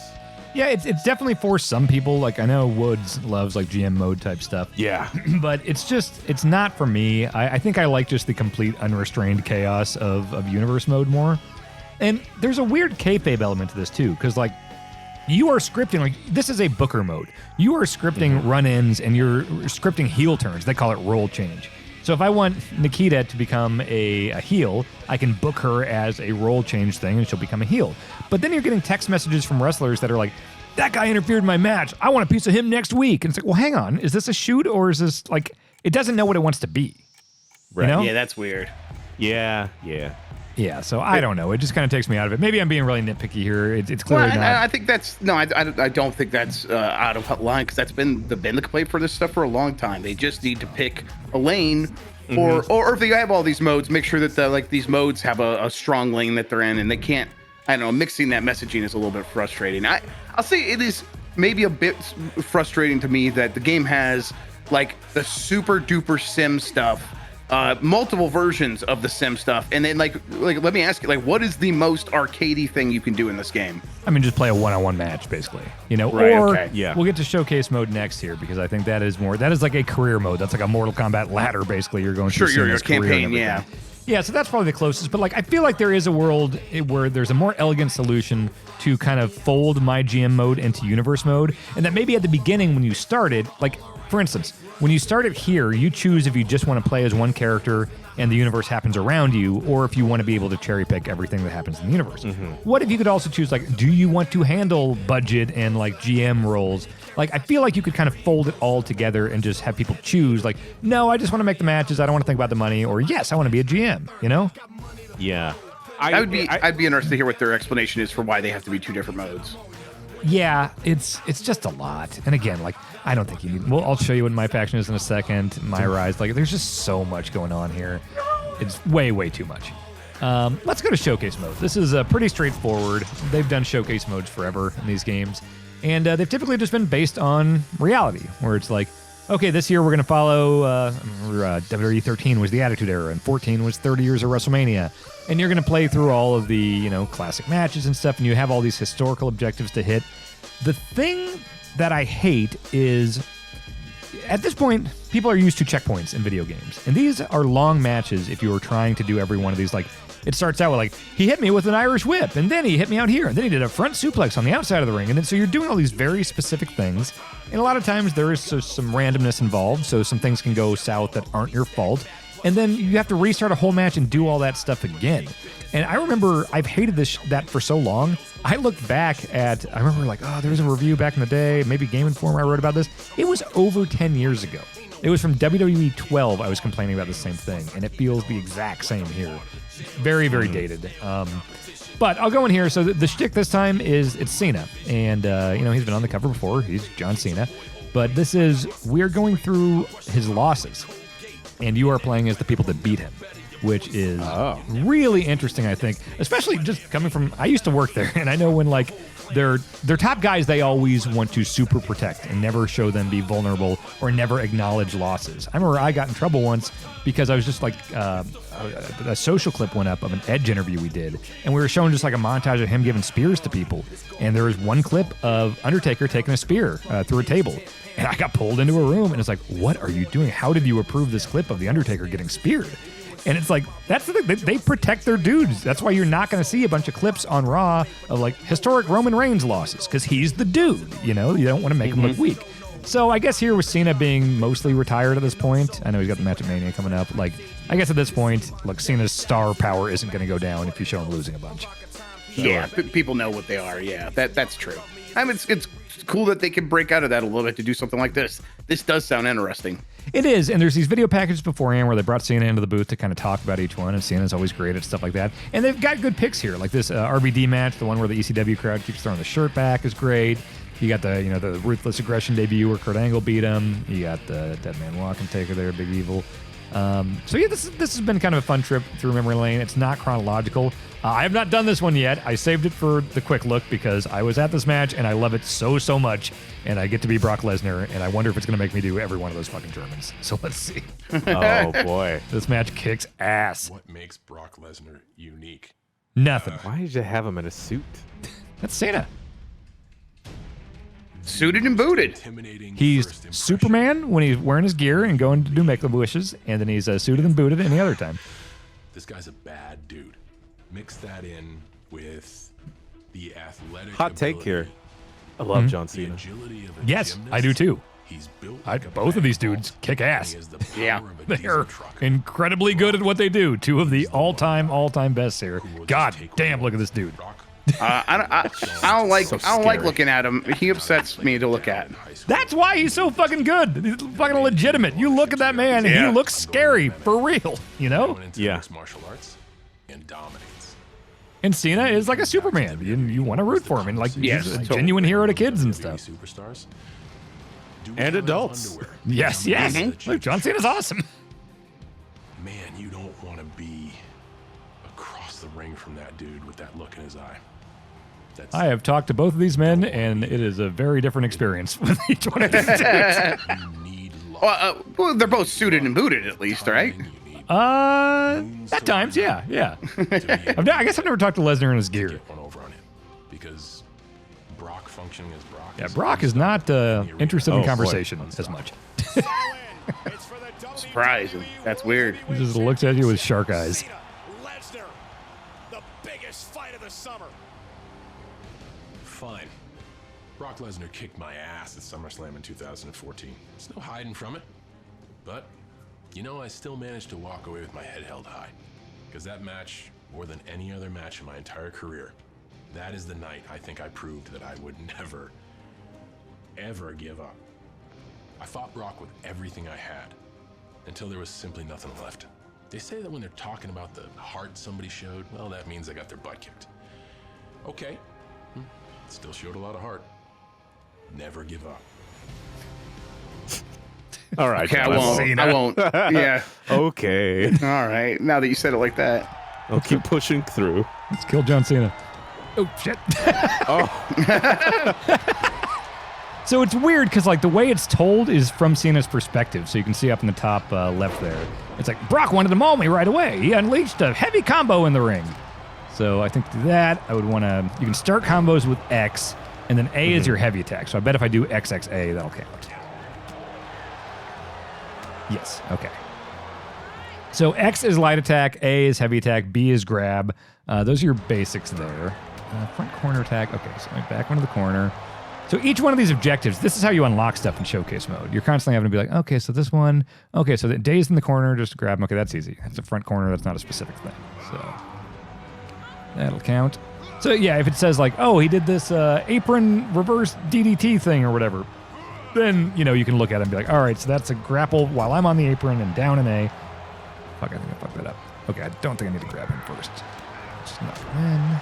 yeah, it's definitely for some people. Like I know Woods loves like GM mode type stuff. Yeah. But it's not for me. I think I like just the complete unrestrained chaos of universe mode more. And there's a weird kayfabe element to this too, because like you are scripting, like this is a Booker mode. You are scripting run-ins and you're scripting heel turns. They call it role change. So if I want Nikita to become a heel, I can book her as a role change thing and she'll become a heel. But then you're getting text messages from wrestlers that are like, that guy interfered in my match. I want a piece of him next week. And it's like, well, hang on. Is this a shoot or is this like, it doesn't know what it wants to be. Right. You know? Yeah, that's weird. Yeah. Yeah, so I don't know. It just kind of takes me out of it. Maybe I'm being really nitpicky here. It's clearly not. I think that's I don't think that's out of line because that's been the complaint for this stuff for a long time. They just need to pick a lane, or if they have all these modes, make sure that these modes have a strong lane that they're in, and they can't. I don't know. Mixing that messaging is a little bit frustrating. I'll say it is maybe a bit frustrating to me that the game has like the super duper sim stuff. Multiple versions of the sim stuff, and then like let me ask you, like, what is the most arcadey thing you can do in this game? I mean, just play a one-on-one match, basically. Right, or okay. Yeah. We'll get to showcase mode next here because I think that is like a career mode. That's like a Mortal Kombat ladder, basically. You're going through Your Cena's career and campaign, everything. Yeah, so that's probably the closest. But like, I feel like there is a world where there's a more elegant solution to kind of fold my GM mode into universe mode, and that maybe at the beginning when you started, like for instance, when you started here, you choose if you just want to play as one character and the universe happens around you, or if you want to be able to cherry pick everything that happens in the universe. What if you could also choose, like, do you want to handle budget and like GM roles? Like, I feel like you could kind of fold it all together and just have people choose, like, no, I just want to make the matches. I don't want to think about the money, or yes, I want to be a GM, you know? Yeah. I'd be interested to hear what their explanation is for why they have to be two different modes. Yeah, it's just a lot. And again, like, I don't think you need... Well, I'll show you what my faction is in a second. My Rise. Like, there's just so much going on here. It's way, way too much. Let's go to Showcase mode. This is pretty straightforward. They've done Showcase modes forever in these games. And they've typically just been based on reality, where it's like, okay, this year we're going to follow... WWE 13 was the Attitude Era, and 14 was 30 years of WrestleMania. And you're going to play through all of the, classic matches and stuff, and you have all these historical objectives to hit. The thing that I hate is, at this point, people are used to checkpoints in video games. And these are long matches if you were trying to do every one of these. Like, it starts out with, like, he hit me with an Irish whip, and then he hit me out here, and then he did a front suplex on the outside of the ring. And then so you're doing all these very specific things. And a lot of times there is some randomness involved, so some things can go south that aren't your fault. And then you have to restart a whole match and do all that stuff again. And I remember I've hated that for so long. I looked back I remember like, oh, there was a review back in the day, maybe Game Informer I wrote about this. It was over 10 years ago. It was from WWE 12. I was complaining about the same thing, and it feels the exact same here. Very, very dated. But I'll go in here. So the shtick this time is it's Cena, and he's been on the cover before. He's John Cena, but we're going through his losses, and you are playing as the people that beat him, which is really interesting, I think, especially just coming from, I used to work there, and I know when like their top guys, they always want to super protect and never show them be vulnerable or never acknowledge losses. I remember I got in trouble once because I was just like, a social clip went up of an Edge interview we did, and we were showing just like a montage of him giving spears to people, and there was one clip of Undertaker taking a spear through a table. And I got pulled into a room, and it's like, what are you doing? How did you approve this clip of The Undertaker getting speared? And it's like, that's the thing. They protect their dudes. That's why you're not going to see a bunch of clips on Raw of like historic Roman Reigns losses, because he's the dude, you don't want to make him look weak. So I guess here with Cena being mostly retired at this point, I know he's got the match at Mania coming up. Like, I guess at this point, look, Cena's star power isn't going to go down if you show him losing a bunch. Yeah, people know what they are. Yeah, that's true. I mean, it's cool that they can break out of that a little bit to do something like this. This does sound interesting. It is, and there's these video packages beforehand where they brought Cena into the booth to kind of talk about each one, and Cena's always great at stuff like that. And they've got good picks here, like this RVD match, the one where the ECW crowd keeps throwing the shirt back is great. You got the Ruthless Aggression debut where Kurt Angle beat him. You got the Dead Man Walking Taker there, Big Evil. So yeah, this has been kind of a fun trip through memory lane. It's not chronological. I have not done this one yet. I saved it for the quick look because I was at this match and I love it so much. And I get to be Brock Lesnar, and I wonder if it's going to make me do every one of those fucking Germans. So let's see. Oh boy, this match kicks ass. What makes Brock Lesnar unique? Nothing. Why did you have him in a suit? That's Cena. Suited and booted. He's Superman when he's wearing his gear and going to do Make-A-Wishes, and then he's suited and booted any other time. This guy's a bad dude. Mix that in with the athletic Hot take ability, here. I love John the Cena. agility of a Yes, gymnast. I do too. He's built like a Both of these bad dudes boss, kick and ass. he has the power Yeah. of a They're diesel trucker. incredibly good at what they do. Two of the all-time bests here. Who will God just take damn, over look at this dude. Brock. I don't like So I don't like scary. looking at him. He upsets me to look at. That's why he's so fucking good. He's fucking legitimate. You look at that man, and Yeah. he looks scary for real. Going into Yeah. mixed martial arts and dominates. And Cena is like a Superman. You want to root for him, and like Yes, he's a totally. genuine hero to kids and WWE stuff. Superstars. Do we And have adults. underwear? Yes. Look, John Cena's awesome. Man, you don't want to be across the ring from that dude with that look in his eye. That's I have talked to both of these men, and it is a very different experience with each one of these dudes. you need Well, they're both suited and booted at least, right? At times, yeah. I guess I've never talked to Lesnar in his gear. Get one over on him because Brock functioning as Brock. Yeah, Brock is not interested Oh, in boy. conversation as much. Surprising. That's weird. He just looks at you with shark eyes. Lesnar, the biggest fight of the summer. Fine. Brock Lesnar kicked my ass at SummerSlam in 2014. There's no hiding from it. But, I still managed to walk away with my head held high. Because that match, more than any other match in my entire career, that is the night I think I proved that I would never, ever give up. I fought Brock with everything I had, until there was simply nothing left. They say that when they're talking about the heart somebody showed, well, that means they got their butt kicked. Okay. Still showed a lot of heart. Never give up. All right. Okay, I John. won't. I won't. Yeah. Okay. All right. Now that you said it like that. I'll keep pushing through. Let's kill John Cena. Oh, shit. So it's weird because like the way it's told is from Cena's perspective. So you can see up in the top left there. It's like Brock wanted to maul me right away. He unleashed a heavy combo in the ring. So I think to do that, I would want to... You can start combos with X, and then A is your heavy attack. So I bet if I do XXA, that'll count. Yes, okay. So X is light attack, A is heavy attack, B is grab. Those are your basics there. Front corner attack. Okay, so back one to the corner. So each one of these objectives, this is how you unlock stuff in showcase mode. You're constantly having to be like, okay, so this one, okay, so the Day's in the corner, just grab them. Okay, that's easy. That's a front corner, that's not a specific thing. So that'll count. So yeah, if it says like, oh, he did this apron reverse DDT thing or whatever, then, you can look at it and be like, all right, so that's a grapple while I'm on the apron and down an A. Fuck, I think I fucked that up. Okay, I don't think I need to grab him first. Just not win.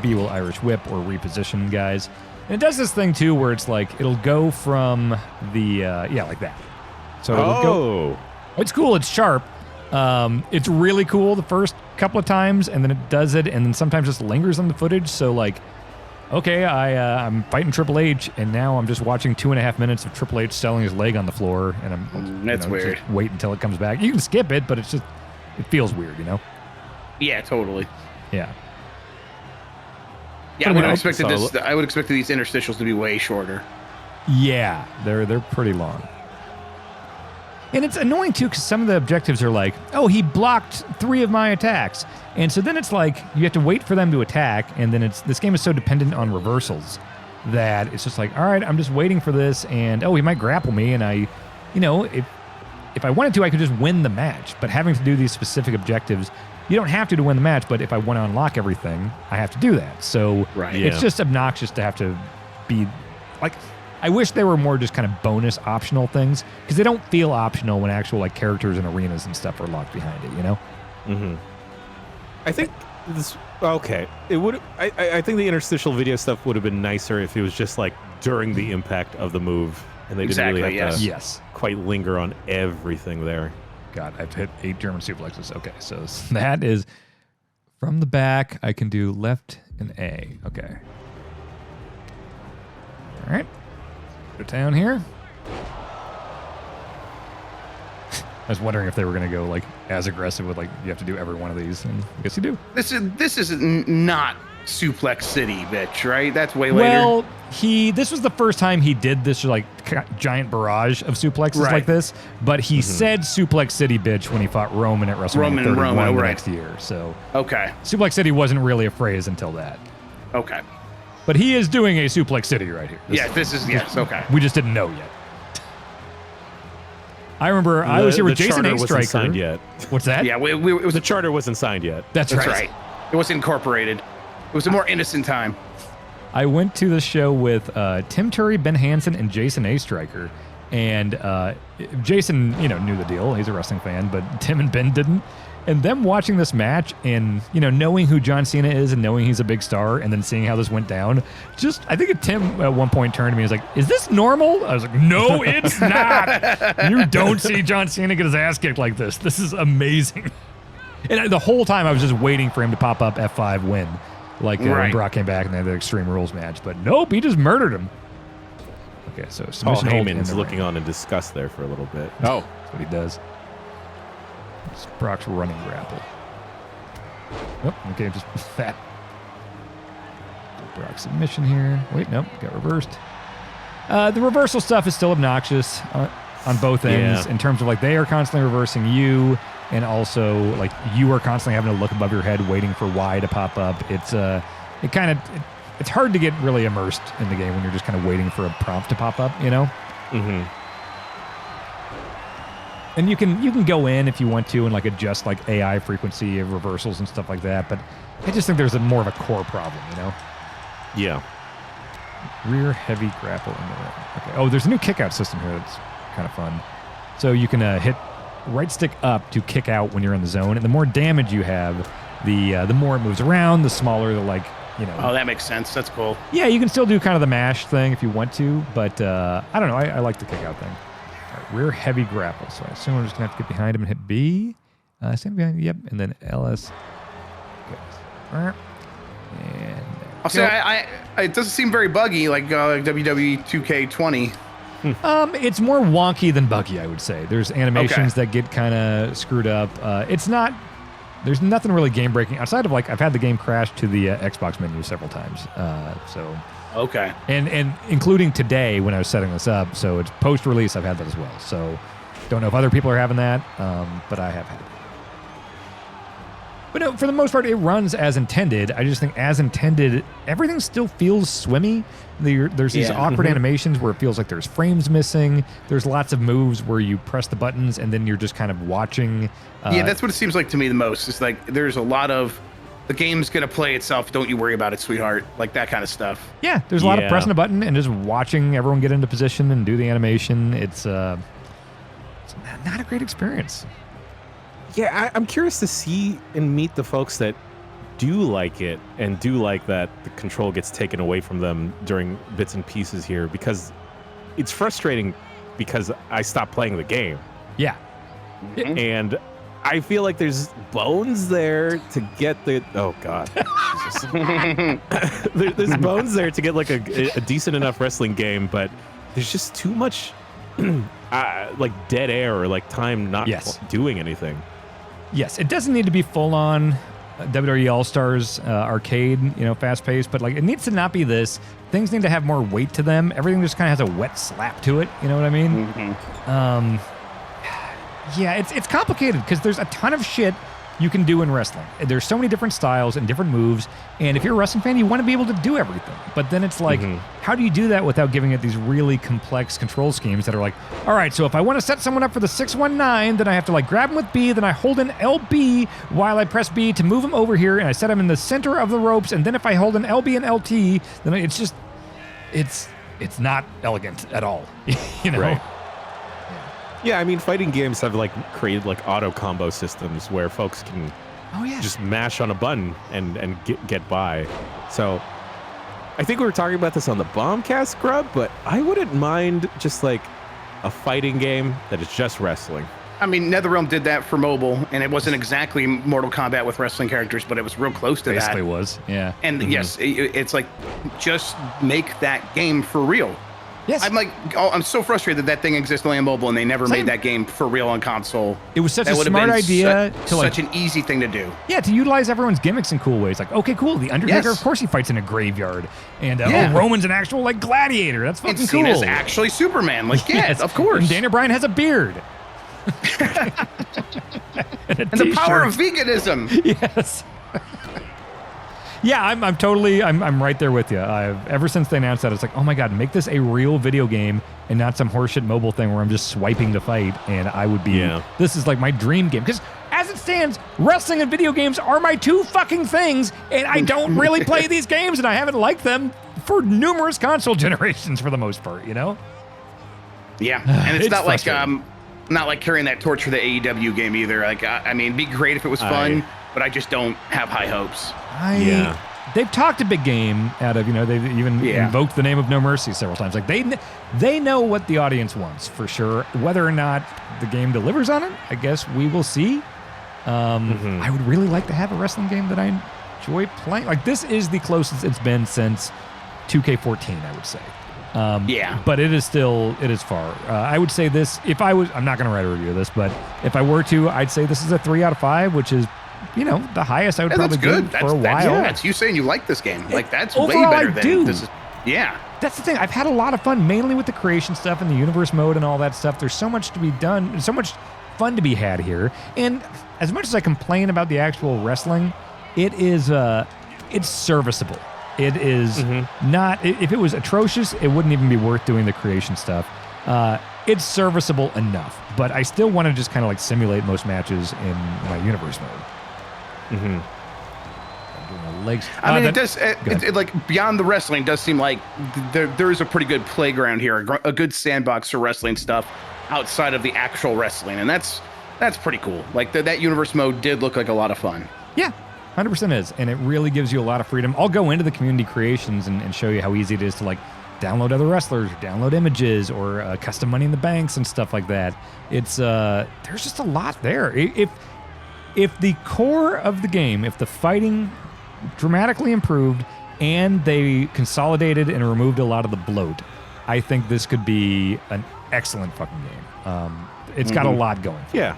B will Irish whip or reposition guys. And it does this thing too where it's like, it'll go from the, like that. So it'll go. It's cool, it's sharp. It's really cool the first couple of times, and then it does it, and then sometimes just lingers on the footage. So like, okay, I'm fighting Triple H, and now I'm just watching 2.5 minutes of Triple H selling his leg on the floor, and I'm that's weird. Just wait until it comes back. You can skip it, but it feels weird, Yeah, totally. Yeah. Yeah, I would have expected this. I would expect these interstitials to be way shorter. Yeah, they're pretty long. And it's annoying, too, because some of the objectives are like, oh, he blocked 3 of my attacks. And so then it's like, you have to wait for them to attack, and then this game is so dependent on reversals that it's just like, all right, I'm just waiting for this, and, oh, he might grapple me, and if I wanted to, I could just win the match. But having to do these specific objectives, you don't have to win the match, but if I want to unlock everything, I have to do that. So it's just obnoxious to have to be, like... I wish there were more just kind of bonus optional things, because they don't feel optional when actual like characters and arenas and stuff are locked behind it, Mm-hmm. I think this. Okay, it would. I think the interstitial video stuff would have been nicer if it was just like during the impact of the move, and they didn't really have to quite linger on everything there. God, I've hit 8 German suplexes. Okay, so that is from the back. I can do left and A. Okay. All right. Go down here. I was wondering if they were going to go like as aggressive with like you have to do every one of these, and I guess you do. This is not Suplex City, bitch, right? That's way later. Well, this was the first time he did this like giant barrage of suplexes like this, but he said Suplex City, bitch, when he fought Roman at WrestleMania 31 the next year. So Suplex City wasn't really a phrase until that. Okay. But he is doing a Suplex City right here. Okay. We just didn't know yet. I remember I was here with Jason A. Striker. Signed yet. What's that? Yeah, it was the charter wasn't signed yet. That's right. It was incorporated. It was a more innocent time. I went to the show with Tim Turry, Ben Hansen, and Jason A. Striker. And Jason, knew the deal. He's a wrestling fan, but Tim and Ben didn't. And them watching this match and, knowing who John Cena is and knowing he's a big star and then seeing how this went down, I think Tim at one point turned to me and was like, is this normal? I was like, no, it's not. You don't see John Cena get his ass kicked like this. This is amazing. And the whole time I was just waiting for him to pop up F5 win. Like when Brock came back and they had the Extreme Rules match. But nope, he just murdered him. Okay, so submission hold. Heyman's looking on in disgust there for a little bit. Oh, that's what he does. It's Brock's running grapple. Oh, okay, just that. Brock submission here. Wait, nope, got reversed. The reversal stuff is still obnoxious on both ends in terms of like they are constantly reversing you, and also like you are constantly having to look above your head waiting for Y to pop up. It's it's hard to get really immersed in the game when you're just kind of waiting for a prompt to pop up, Mm-hmm. And you can go in if you want to and like adjust like AI frequency of reversals and stuff like that, but I just think there's more of a core problem, Yeah. Rear heavy grapple in the ring. Okay. Oh, there's a new kick out system here that's kind of fun. So you can hit right stick up to kick out when you're in the zone, and the more damage you have, the more it moves around, the smaller the Oh, that makes sense. That's cool. Yeah, you can still do kind of the mash thing if you want to, but I don't know. I like the kick out thing. Rear heavy grapple. So I assume we're just going to have to get behind him and hit B. Stand behind, yep. And then LS. Okay. And I'll say it doesn't seem very buggy like WWE 2K20. It's more wonky than buggy, I would say. There's animations that get kind of screwed up. There's nothing really game breaking outside of like I've had the game crash to the Xbox menu several times. Okay. And including today when I was setting this up, so it's post-release, I've had that as well. So don't know if other people are having that, but I have had it. But no, for the most part, it runs as intended. I just think as intended, everything still feels swimmy. There's these awkward animations where it feels like there's frames missing. There's lots of moves where you press the buttons and then you're just kind of watching. Yeah, that's what it seems like to me the most. It's like there's a lot of the game's gonna play itself. Don't you worry about it, sweetheart. Like that kind of stuff. Yeah, there's a lot of Yeah. pressing a button and just watching everyone get into position and do the animation. It's not a great experience. Yeah, I'm curious to see and meet the folks that do like it and do like that the control gets taken away from them during bits and pieces here, because it's frustrating because I stopped playing the game. Yeah. And I feel like there's bones there to get the there's bones there to get like a decent enough wrestling game, but there's just too much like dead air or like time not doing anything. Yes, it doesn't need to be full on WWE All-Stars arcade, fast paced, but like it needs to not be this. Things need to have more weight to them. Everything just kind of has a wet slap to it. You know what I mean? Yeah, it's complicated because there's a ton of shit you can do in wrestling. There's so many different styles and different moves, and if you're a wrestling fan, you want to be able to do everything. But then it's like, how do you do that without giving it these really complex control schemes that are like, all right, so if I want to set someone up for the 619, then I have to like grab him with B, then I hold in LB while I press B to move him over here, and I set him in the center of the ropes, and then if I hold in LB and LT, then it's just, it's not elegant at all, Right. Yeah, I mean, fighting games have like created like auto combo systems where folks can just mash on a button and get by. So I think we were talking about this on the Bombcast, Grubb, but I wouldn't mind just like a fighting game that is just wrestling. I mean, NetherRealm did that for mobile, and it wasn't exactly Mortal Kombat with wrestling characters, but it was real close to Basically that. was, yeah. And yes, it's like, just make that game for real. Yes. I'm so frustrated that thing exists only on mobile, and they never made that game for real on console. It was such That a would have smart been idea to like, such an easy thing to do. yeah, to utilize everyone's gimmicks in cool ways. Like, okay, cool, the Undertaker, Yes. of course he fights in a graveyard, and Yeah. Roman's an actual like gladiator. That's And fucking cool. Cena's actually Superman. Like, yes, of course. And Daniel Bryan has a beard. and the power of veganism. Yes. Yeah, I'm totally right there with you. Ever since they announced that, it's like, oh my god, make this a real video game and not some horseshit mobile thing where I'm just swiping to fight. And I would be, this is like my dream game. Because as it stands, wrestling and video games are my two fucking things, and I don't really play these games, and I haven't liked them for numerous console generations for the most part. Yeah, and it's not like frustrating. not like carrying that torch for the AEW game either. Like, I mean, it'd be great if it was fun, but I just don't have high hopes. They've talked a big game out of, they've even invoked the name of No Mercy several times. Like they know what the audience wants for sure. Whether or not the game delivers on it, I guess we will see. I would really like to have a wrestling game that I enjoy playing. Like, this is the closest it's been since 2K14, I would say. But it is far. I would say this, I'm not going to write a review of this, but if I were to, I'd say this is a 3 out of 5, which is, the highest I would probably good. give for a while. That's you saying you like this game. Like, that's way Overall, better I than do. this is. Yeah. That's the thing. I've had a lot of fun, mainly with the creation stuff and the universe mode and all that stuff. There's so much to be done, so much fun to be had here. And as much as I complain about the actual wrestling, it is it's serviceable. It is not. If it was atrocious, it wouldn't even be worth doing the creation stuff. It's serviceable enough, but I still want to just kind of like simulate most matches in my universe mode. Legs. I mean, it does. It, like, beyond the wrestling, it does seem like there is a pretty good playground here, a good sandbox for wrestling stuff outside of the actual wrestling, and that's pretty cool. Like, that universe mode did look like a lot of fun. Yeah, 100% is, and it really gives you a lot of freedom. I'll go into the community creations and show you how easy it is to like download other wrestlers, or download images, or custom Money in the Banks and stuff like that. It's there's just a lot there. If the core of the game, if the fighting dramatically improved and they consolidated and removed a lot of the bloat, I think this could be an excellent fucking game. It's got a lot going for it.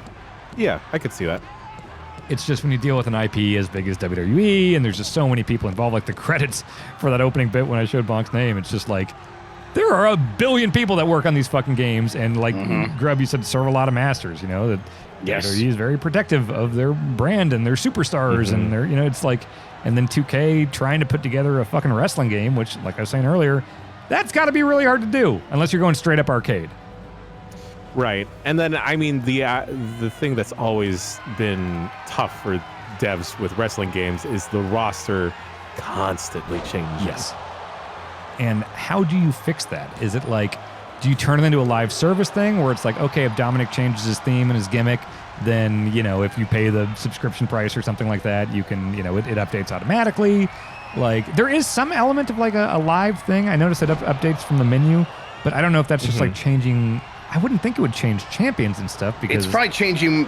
Yeah, I could see that. It's just when you deal with an IP as big as WWE and there's just so many people involved, like the credits for that opening bit when I showed Bonk's name, it's just like, there are a billion people that work on these fucking games, and like Grubb, you said, serve a lot of masters, that WWE is very protective of their brand and their superstars and their, it's like, and then 2K trying to put together a fucking wrestling game, which, like I was saying earlier, that's got to be really hard to do unless you're going straight up arcade. Right. And then, I mean, the thing that's always been tough for devs with wrestling games is the roster constantly changing. Yes. And how do you fix that? Is it like, do you turn it into a live service thing where it's like, okay, if Dominic changes his theme and his gimmick, then, if you pay the subscription price or something like that, you can, it updates automatically. Like, there is some element of like a live thing. I noticed it updates from the menu, but I don't know if that's just like changing. I wouldn't think it would change champions and stuff because it's probably changing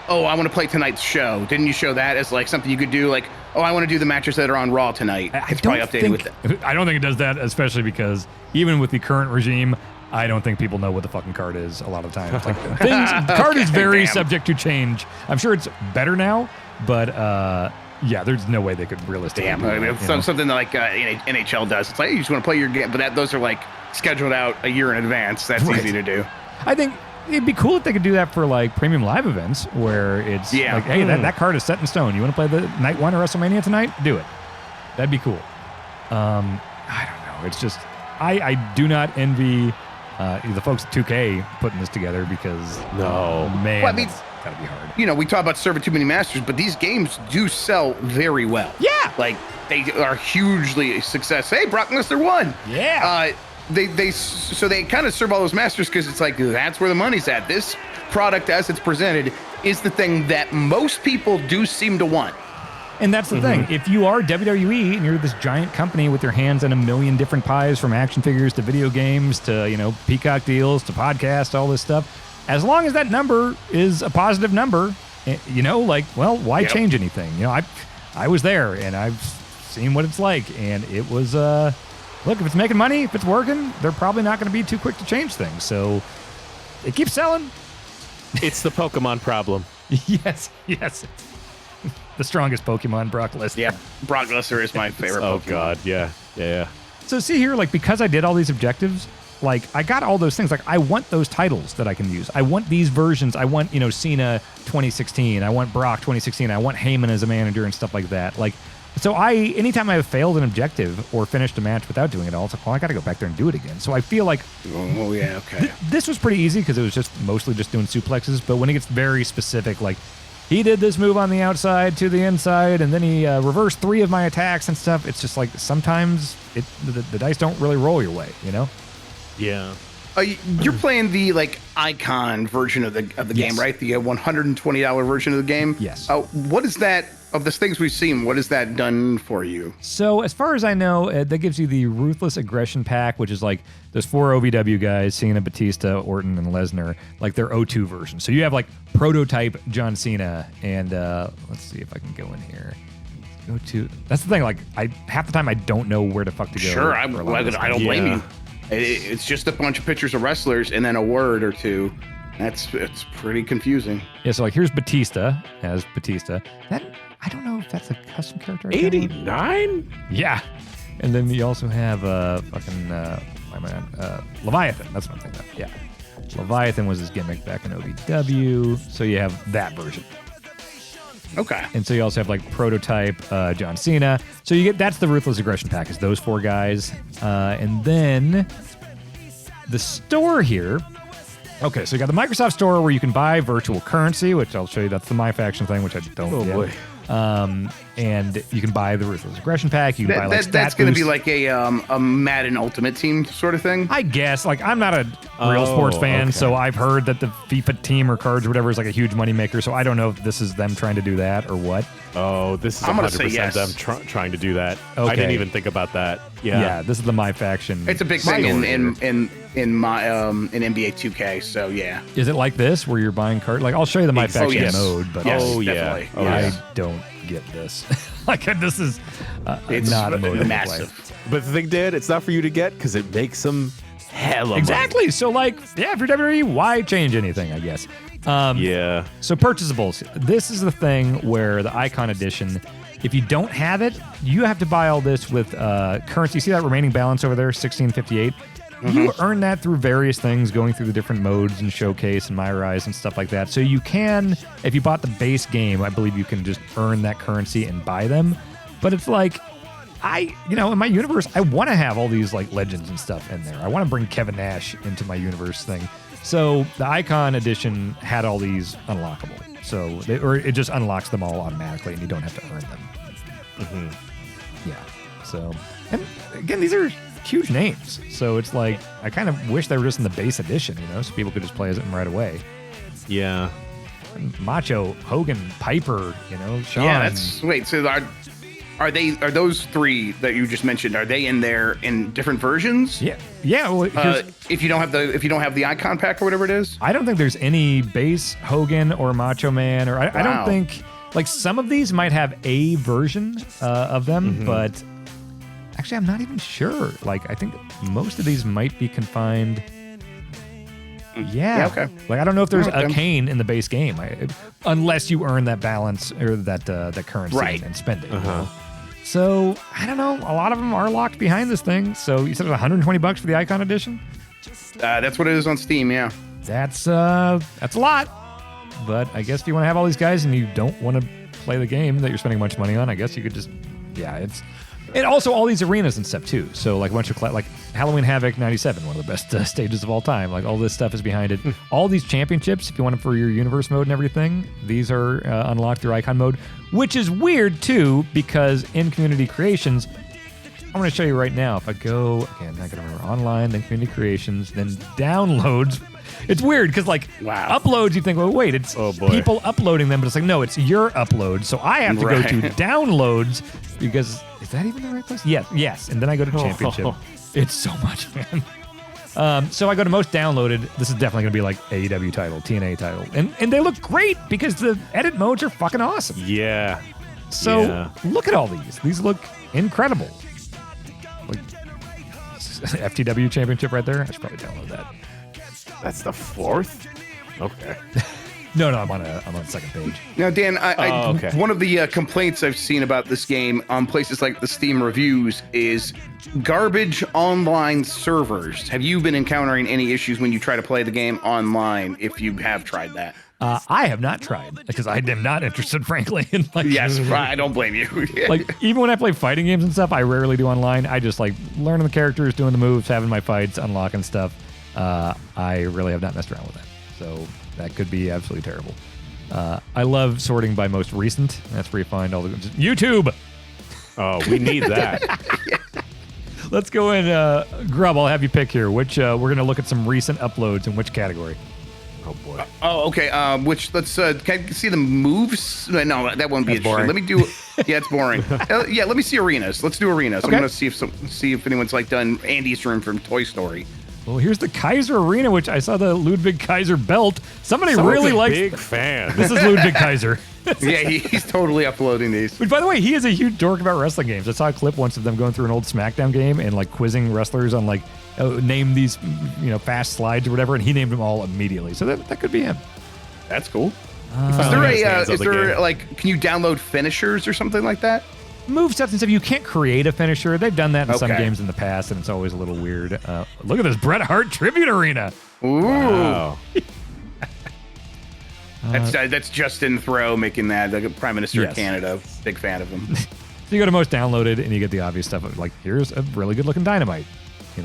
oh, I want to play tonight's show. Didn't you show that as like something you could do? Like, oh, I want to do the matches that are on Raw tonight. It's probably updated with that. I don't think it does that, especially because even with the current regime, I don't think people know what the fucking card is a lot of the time. It's like the card is very subject to change. I'm sure it's better now, but yeah, there's no way they could realistically. Something that like NHL does. It's like you just want to play your game, but those are like scheduled out a year in advance. That's easy to do. I think it'd be cool if they could do that for like premium live events where it's like, hey, that card is set in stone. You want to play the night one of WrestleMania tonight? Do it. That'd be cool. I don't know. It's just I do not envy the folks at 2K putting this together because man, well, I mean, that's gotta be hard. We talk about serving too many masters, but these games do sell very well. Yeah, like they are hugely a success. Hey, Brock Lesnar won. Yeah. They kind of serve all those masters because it's like that's where the money's at. This product, as it's presented, is the thing that most people do seem to want. And that's the thing. If you are WWE and you're this giant company with your hands in a million different pies, from action figures to video games to Peacock deals to podcast, all this stuff, as long as that number is a positive number, why change anything? I was there and I've seen what it's like, and it was look, if it's making money, if it's working, they're probably not going to be too quick to change things. So it keeps selling. It's the Pokemon problem. Yes. The strongest Pokemon, Brock Lesnar. Yeah, Brock Lesnar is my favorite Pokemon. Oh, God, yeah. So see here, like, because I did all these objectives, like, I got all those things. Like, I want those titles that I can use. I want these versions. I want, Cena 2016. I want Brock 2016. I want Heyman as a manager and stuff like that. Like, so anytime I have failed an objective or finished a match without doing it all, it's like, well, I got to go back there and do it again. So I feel like, oh yeah, okay. This was pretty easy because it was just mostly just doing suplexes. But when it gets very specific, like he did this move on the outside to the inside, and then he reversed 3 of my attacks and stuff. It's just like sometimes the dice don't really roll your way, Yeah. You're playing the like icon version of the game, right? The $120 version of the game. Yes. What is that? Of the things we've seen, what has that done for you? So as far as I know, that gives you the Ruthless Aggression Pack, which is like those 4 OVW guys, Cena, Batista, Orton, and Lesnar, like their O2 version. So you have like prototype John Cena, and let's see if I can go in here. Go to. That's the thing. Like half the time I don't know where the fuck to go. Sure, I don't blame you. It's just a bunch of pictures of wrestlers and then a word or two. It's pretty confusing. Yeah. So like here's Batista as Batista. I don't know if that's a custom character. 89? Yeah. And then you also have Leviathan. That's what I'm thinking of. Yeah. Leviathan was his gimmick back in OVW. So you have that version. Okay. And so you also have like prototype John Cena. So you get that's the Ruthless Aggression Pack is those 4 guys. And then the store here. Okay, so you got the Microsoft Store where you can buy virtual currency, which I'll show you. That's the My Faction thing, which I don't get. Boy. And you can buy the Ruthless Aggression Pack. You can buy like that's going to be like a Madden Ultimate Team sort of thing. I guess. Like I'm not a real sports fan, so I've heard that the FIFA team or cards or whatever is like a huge moneymaker. So I don't know if this is them trying to do that or what. Oh, this is 100% them trying to do that. Okay. I didn't even think about that. Yeah, this is the My Faction. It's a big thing in NBA 2K. So yeah. Is it like this where you're buying cards? Like I'll show you the My Faction mode, but definitely. I don't get this. Like this is it's not a mode massive. But the thing, Dad, it's not for you to get because it makes them hella exactly. money. So like, yeah, if you're WWE, why change anything? I guess. Yeah. So purchasables. This is the thing where the Icon Edition, if you don't have it, you have to buy all this with currency. See that remaining balance over there, 1658? You earn that through various things, going through the different modes and Showcase and My Rise and stuff like that. So you can, if you bought the base game, I believe you can just earn that currency and buy them. But it's like, in my universe, I want to have all these like legends and stuff in there. I want to bring Kevin Nash into my universe thing. So the Icon Edition had all these unlockable. So or it just unlocks them all automatically, and you don't have to earn them. Yeah. So, and again, these are huge names. So it's like I kind of wish they were just in the base edition, so people could just play as them right away. Yeah. Macho, Hogan, Piper, Shawn. Yeah, wait. So are those three that you just mentioned? Are they in there in different versions? Yeah. Well, if you don't have the icon pack or whatever it is. I don't think there's any base Hogan or Macho Man, or I don't Wow. think like some of these might have a version of them, but actually I'm not even sure. Like I think most of these might be confined. Yeah. Okay. Like I don't know if there's Okay. a Kane in the base game, unless you earn that balance or that currency Right. and spend it. So I don't know. A lot of them are locked behind this thing. So you said it's $120 for the Icon Edition. That's what it is on Steam. Yeah. That's a lot. But I guess if you want to have all these guys and you don't want to play the game that you're spending a bunch of money on, I guess you could just, and also all these arenas and stuff too. So like a bunch of like Halloween Havoc 97, one of the best stages of all time. Like all this stuff is behind it. All these championships, if you want them for your universe mode and everything, these are unlocked through icon mode, which is weird too because in community creations, I'm going to show you right now. If I go again, I got to remember online, then community creations, then downloads. It's weird because like uploads, you think, well, wait, it's people uploading them, but it's like, no, it's your upload. So I have to go to downloads because is that even the right place? Yes. And then I go to championship. It's so much, man. So I go to most downloaded. This is definitely going to be like AEW title, TNA title. And they look great because the edit modes are fucking awesome. Yeah. So look at all these. These look incredible. Like FTW championship right there. I should probably download that. That's the fourth? Okay. No, I'm on the second page. Now, Dan, okay. One of the complaints I've seen about this game on places like the Steam reviews is garbage online servers. Have you been encountering any issues when you try to play the game online, if you have tried that? I have not tried because I am not interested, frankly. In like, Yes, I don't blame you. like even when I play fighting games and stuff, I rarely do online. I just like learning the characters, doing the moves, having my fights, unlocking stuff. I really have not messed around with that. So that could be absolutely terrible. I love sorting by most recent. That's where you find all the YouTube. Oh, we need that. Let's go in. Grubb, I'll have you pick here. Which we're going to look at some recent uploads in which category? Oh boy. Oh, okay. Which let's can I see the moves? No, that won't be That's interesting. boring. Let me do. Yeah, it's boring. Yeah, let me see arenas. Let's do arenas. Okay. I'm gonna see if anyone's like done Andy's room from Toy Story. Well, here's the Kaiser Arena, which I saw the Ludwig Kaiser belt. Somebody Someone's really a likes. big fan. This is Ludwig Kaiser. Yeah, he's totally uploading these. Which, by the way, he is a huge dork about wrestling games. I saw a clip once of them going through an old SmackDown game and like quizzing wrestlers on like name these fast slides or whatever, and he named them all immediately. So that could be him. That's cool. Finally Is understands the there game. like, can you download finishers or something like that? Movesets and stuff. You can't create a finisher. They've done that in some Okay. games in the past, and it's always a little weird. Look at this Bret Hart tribute arena. Ooh, Wow. that's Justin Thoreau making that, the Prime Minister Yes. of Canada. Big fan of him. So you go to most downloaded, and you get the obvious stuff of like, here's a really good looking Dynamite.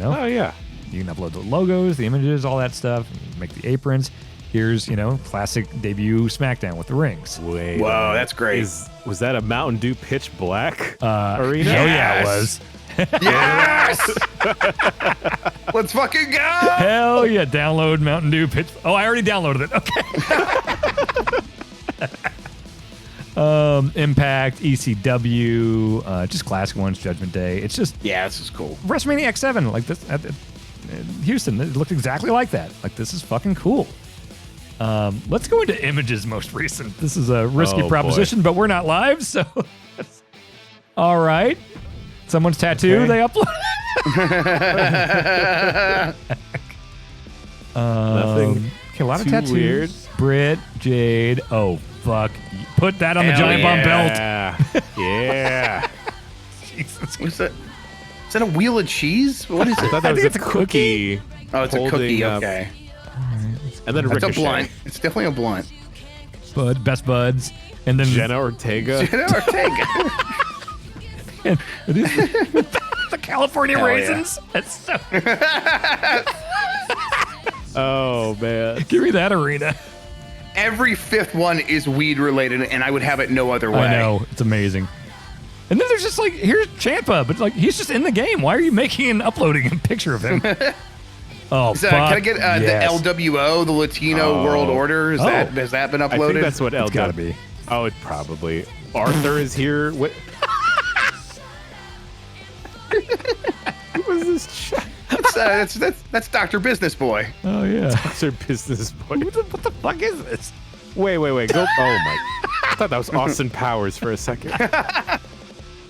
Oh yeah. You can upload the logos, the images, all that stuff. Make the aprons. Here's classic debut SmackDown with the rings. Wait. Whoa, that's great. Was that a Mountain Dew Pitch Black arena? Oh yeah, it was. Yes! Let's fucking go! Hell yeah! Download Mountain Dew pitch. Oh, I already downloaded it. Okay. Impact, ECW, just classic ones. Judgment Day. It's just Yeah, this is cool. WrestleMania X7, like this at Houston. It looked exactly like that. Like this is fucking cool. Let's go into images most recent. This is a risky Oh, proposition, but we're not live, so. All right. Someone's tattoo Okay. they upload. Nothing Okay, a lot of too tattoos. weird. Britt, Jade. Oh, fuck. Put that on the Hell giant bomb belt. Yeah. Yeah. Jesus. What's that? Is that a wheel of cheese? What is I it? thought that was think a it's a cookie. cookie. Oh, it's a holding cookie. up- Okay. And then That's a Ricochet. blunt. It's definitely a blunt. Best buds. And then Jenna Ortega. Ortega. the California Hell yeah. raisins. That's so. Oh man. Give me that arena. every fifth one is weed related, and I would have it no other way. I know, it's amazing. And then there's just like, here's Ciampa, but like he's just in the game. Why are you making and uploading a picture of him? Oh, So, fuck. can I get yes. the LWO, the Latino World Order? Has that been uploaded? I think that's what It's gotta be. Oh, it probably. Arthur is here. What was this? That's Dr. Business Boy. Oh, yeah. Dr. Business Boy. What the fuck is this? Wait. Go. Oh my. I thought that was Austin Powers for a second.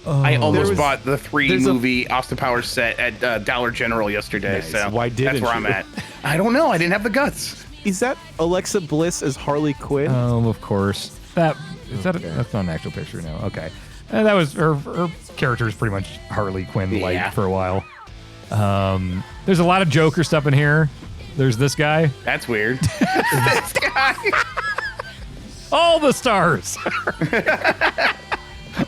I almost was- bought the there's a- movie Austin Powers set at Dollar General yesterday. Nice. So Why didn't that's where you? I'm at. I don't know. I didn't have the guts. Is that Alexa Bliss as Harley Quinn? Of course. That's not an actual picture, no. Okay. That was her character is pretty much Harley Quinn like Yeah. for a while. There's a lot of Joker stuff in here. There's this guy. That's weird. This guy. All the stars.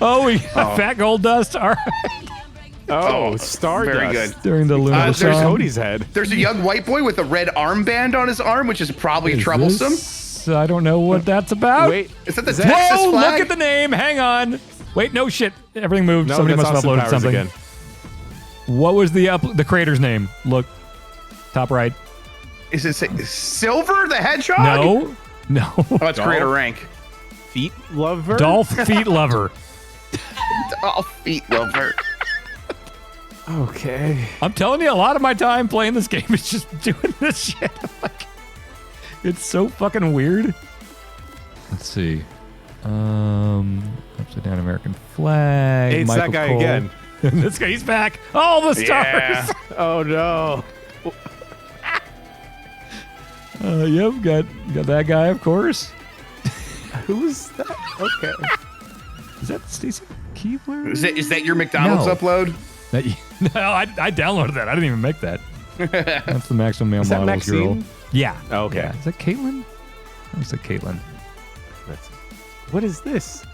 Oh, we got Fat Gold Dust. All right. Stardust. Very good. During the Luna there's song. Cody's head. There's a young white boy with a red armband on his arm, which is probably Is troublesome. this- I don't know what that's about. Wait. Is that the Is Texas Whoa, flag? look at the name. Hang on. Wait, no shit. Everything moved. No, Somebody that's must have Austin uploaded Powers something. again. What was the creator's name? Look. Top right. Is it Silver the Hedgehog? No. Oh, it's creator rank. Feet lover. Dolph Feet Lover. Oh, feet lover. Okay. I'm telling you, a lot of my time playing this game is just doing this shit. Like, it's so fucking weird. Let's see. Upside down American flag. It's Michael that guy Cole. again. This guy, he's back. All the stars. Yeah. Oh no. Yep, got that guy, of course. Who's that? Okay. Is that Stacey Keebler? Is that your McDonald's No. upload? No, I downloaded that. I didn't even make that. That's the maximum male Is that models girl. Maxine? Yeah. Oh, okay. Yeah. Is that Caitlyn? Looks like Caitlyn. What is this?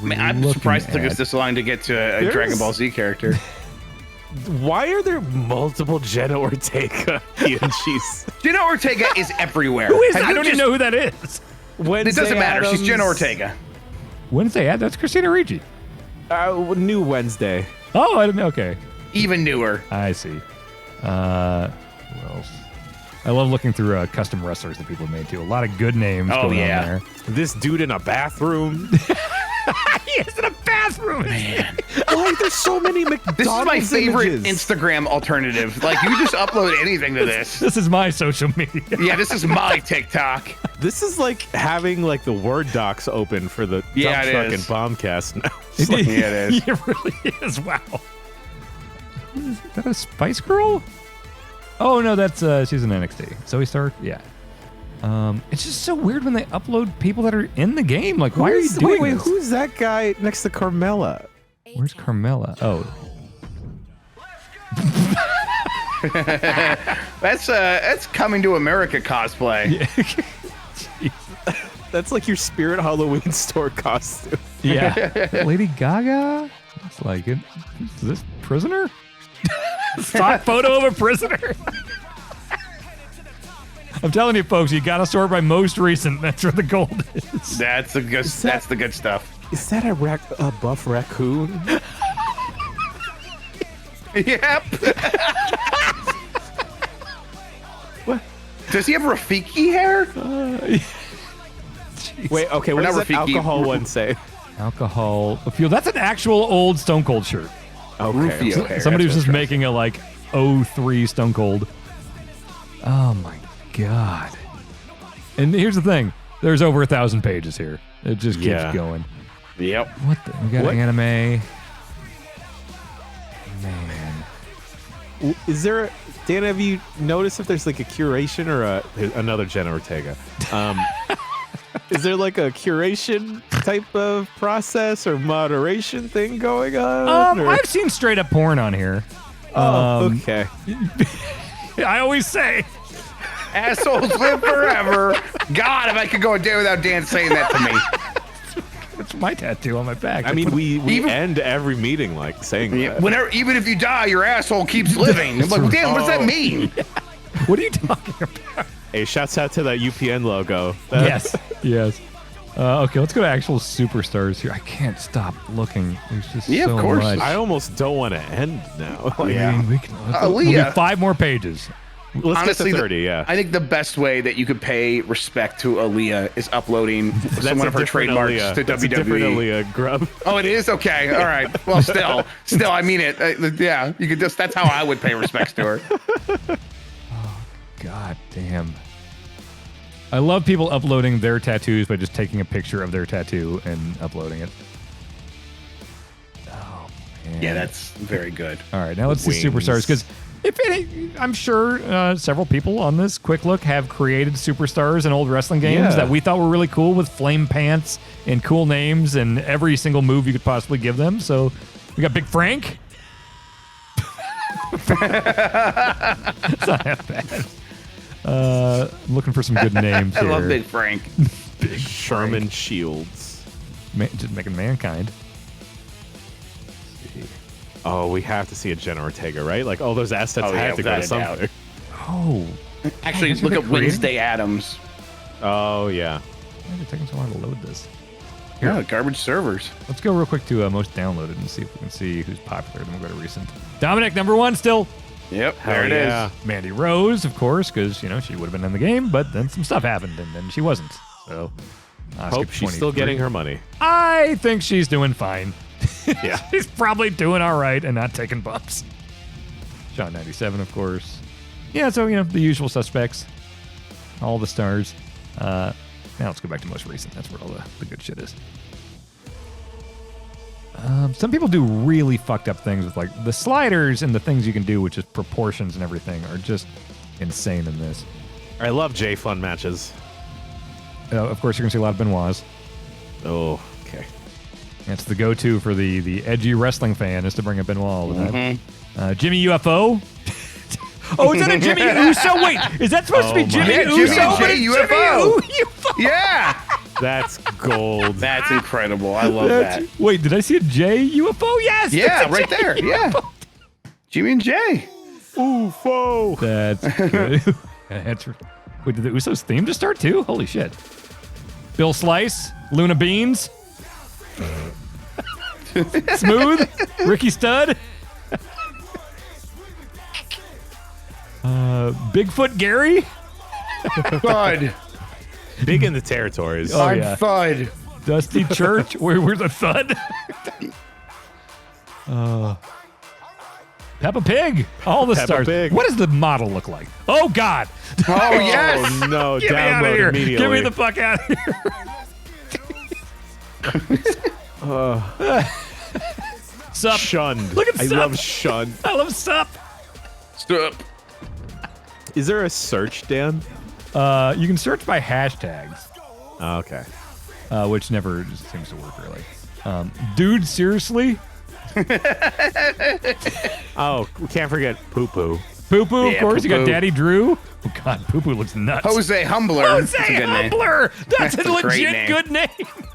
Man, I'm surprised it took us this long to get to a Dragon Ball Z character. Why are there multiple Jenna Ortega PNGs? Jenna Ortega is everywhere. Who is that? Have I you don't even just- know who that is. It doesn't matter. She's Jenna Ortega. Wednesday ad? That's Christina Ricci. New Wednesday. Oh, I didn't know. Okay. Even newer. I see. Who else? I love looking through custom wrestlers that people have made too. A lot of good names going on there. This dude in a bathroom. He is in a bathroom. Man. Like, there's so many McDonald's This is my favorite images. Instagram alternative. Like, you just upload anything to this. This is my social media. Yeah, this is my TikTok. This is like having like the Word docs open for the Yeah, dump it truck is. and bombcast now. Yeah, it is. It really is. Wow. Is that a Spice Girl? Oh no, that's she's in NXT. Zoe Stark. Yeah. It's just so weird when they upload people that are in the game. Like, why are you doing wait, this? who's that guy next to Carmella? Where's Carmella? Oh, That's coming to America cosplay. That's like your Spirit Halloween store costume. yeah. Lady Gaga. It's like it. Is this prisoner? Stock photo of a prisoner. I'm telling you, folks, you gotta sort by most recent. That's where the gold is. That's the good. That's the good stuff. Is that a buff raccoon? Yep. What? Does he have Rafiki hair? Wait, okay, what not does that Rafiki. alcohol one say? Alcohol. Fuel. That's an actual old Stone Cold shirt. Okay. Rufio hair. Somebody was That's just making a like 03 Stone Cold. Oh my god. And here's the thing. There's over 1,000 pages here. It just keeps Yeah. going. Yep. What the? We got What? anime. Man. Is there, Dan, have you noticed if there's like a curation or another Jenna Ortega? Is there like a curation type of process or moderation thing going on? or- I've seen straight up porn on here. okay. I always say. Assholes live forever. God, if I could go a day without Dan saying that to me. It's my tattoo on my back. I mean, we Even- end every meeting like saying Yeah, that. whenever, even if you die, your asshole keeps living. I'm like, Dan, what does that mean? What are you talking about? Hey, shouts out to that UPN logo. Yes. Yes. Okay, let's go to actual superstars here. I can't stop looking. There's just Yeah, so of course. much. I almost don't want to end now. I mean, we can. We'll Aaliyah. be 5 more pages. Let's Honestly, get to 30, yeah. I think the best way that you could pay respect to Aaliyah is uploading That's one a of her different trademarks Aaliyah. to That's WWE. a different Aaliyah, Grubb. Oh, it is? Okay. All right. Well, still, I mean it. Yeah, you could just, that's how I would pay respects to her. God damn. I love people uploading their tattoos by just taking a picture of their tattoo and uploading it. Oh, man. Yeah, that's very good. All right, now let's see Wings. superstars, because I'm sure several people on this quick look have created superstars in old wrestling games Yeah. that we thought were really cool with flame pants and cool names and every single move you could possibly give them. So we got Big Frank. It's not that bad. Looking for some good names I here. love Big Frank. Big Sherman Shields. just making mankind. Oh, we have to see a Jenna Ortega, right? Like, all those assets Oh, yeah, had to go to without a doubt. something. Oh, Actually, guess look they're at creating- Wednesday Adams. Oh, yeah. why is it taking so long to load this? Yeah, garbage servers. Let's go real quick to most downloaded and see if we can see who's popular. Then we'll go to recent. Dominic, #1 still. Yep, Hell there it is. yeah. Mandy Rose, of course, because she would have been in the game, but then some stuff happened and then she wasn't. So, Hope she's still getting her money. I think she's doing fine. Yeah. She's probably doing all right and not taking bumps. Sean 97, of course. Yeah, so the usual suspects, all the stars. Now let's go back to most recent. That's where all the good shit is. Some people do really fucked up things with like the sliders and the things you can do, which is proportions and everything, are just insane in this. I love J-Fun matches. Of course, you're gonna see a lot of Benoit's. Oh, okay. That's the go-to for the edgy wrestling fan, is to bring a Benoit all the time. Jimmy UFO. Oh, is that a Jimmy Uso? Wait, is that supposed to be Oh Jimmy my- Uso? Jimmy But J it's UFO. Jimmy UFO. Yeah, That's gold. that's incredible. I love that. Wait, did I see a J UFO? Yes. Yeah, that's a right J there. Yeah, UFO. Jimmy and Jay. UFO. That's good. Wait, did the Usos theme just start too? Holy shit. Bill Slice, Luna Beans, Smooth, Ricky Stud, Bigfoot Gary, Thud. Big in the territories. Oh, I'm yeah. Thud. Dusty Church. Where's the thud? Peppa Pig. All the Peppa stars. Pig. What does the model look like? Oh God! Oh yes. Oh, no. Get me out of Download here! immediately. Get me the fuck out of here! Sup? Shunned. Look at I Sup. love shunned. I love Sup. Stop. Is there a search, Dan? You can search by hashtags, Oh, okay. which never just seems to work really. Dude, seriously? Oh, we can't forget Poo Poo. Poo Poo, of Yeah, course. You got Poo-Poo. Daddy Drew. Oh God, Poo Poo looks nuts. Jose Humbler. Jose That's a good name. Humbler. That's, That's a a great legit name. good name.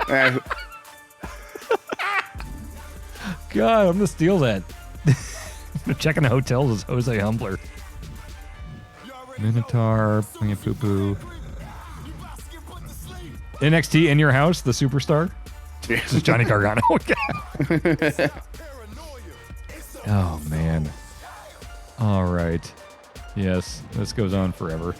Uh, God, I'm gonna steal that. Checking the hotels is Jose Humbler. Minotaur, playing Poo Poo. NXT in your house, the superstar. This is Johnny Gargano. Oh man. All right. Yes, this goes on forever.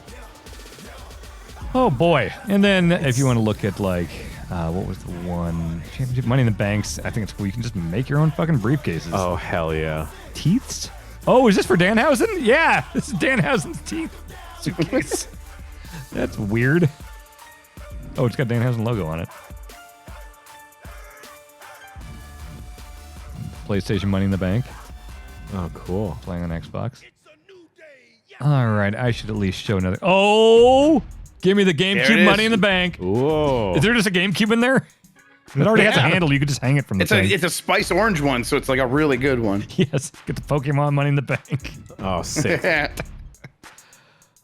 Oh boy. And then if you want to look at like what was the one championship Money in the Banks, I think it's where you can just make your own fucking briefcases. Oh, hell yeah. Teeths? Oh, is this for Danhausen? Yeah, this is Danhausen's teeth suitcase. That's weird. Oh, it's got Danhausen logo on it. PlayStation Money in the Bank, Oh, cool. playing on Xbox. All right, I should at least show another. Oh, give me the There GameCube it is. Money in the Bank. Whoa. Is there just a GameCube in there? It already has a Yeah. handle. You could just hang it from the thing. it's a spice orange one, so it's like a really good one. Yes, get the Pokemon Money in the Bank. Oh, sick.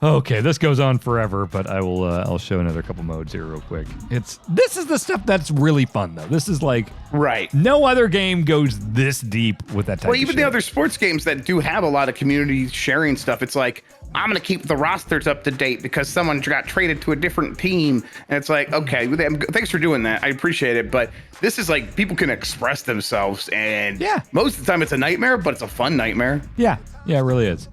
Okay, this goes on forever, but I'll show another couple modes here real quick. This is the stuff that's really fun though. This is like Right. no other game goes this deep with that type Well, of even shit. the other sports games that do have a lot of community sharing stuff, it's like I'm going to keep the rosters up to date because someone got traded to a different team. And it's like, okay, thanks for doing that. I appreciate it. But this is like people can express themselves. And most of the time it's a nightmare, but it's a fun nightmare. Yeah. Yeah, it really is.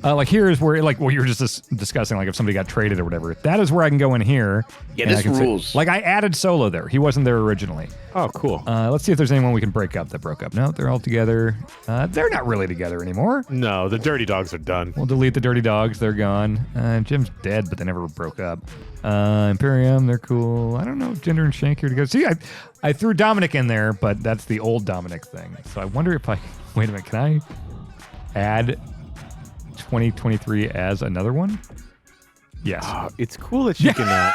Like here's where, like, what you were just discussing, like if somebody got traded or whatever, that is where I can go in here. Yeah, this rules. Like I added Solo there. He wasn't there originally. Oh, cool. Let's see if there's anyone we can break up that broke up. No, they're all together. They're not really together anymore. No, the Dirty Dogs are done. We'll delete the Dirty Dogs. They're gone. Jim's dead, but they never broke up. Imperium, they're cool. I don't know if Jinder and Shank are together. See, I threw Dominic in there, but that's the old Dominic thing. So I wonder if wait a minute, can I add 2023 as another one? Yes. Oh, it's cool that you can.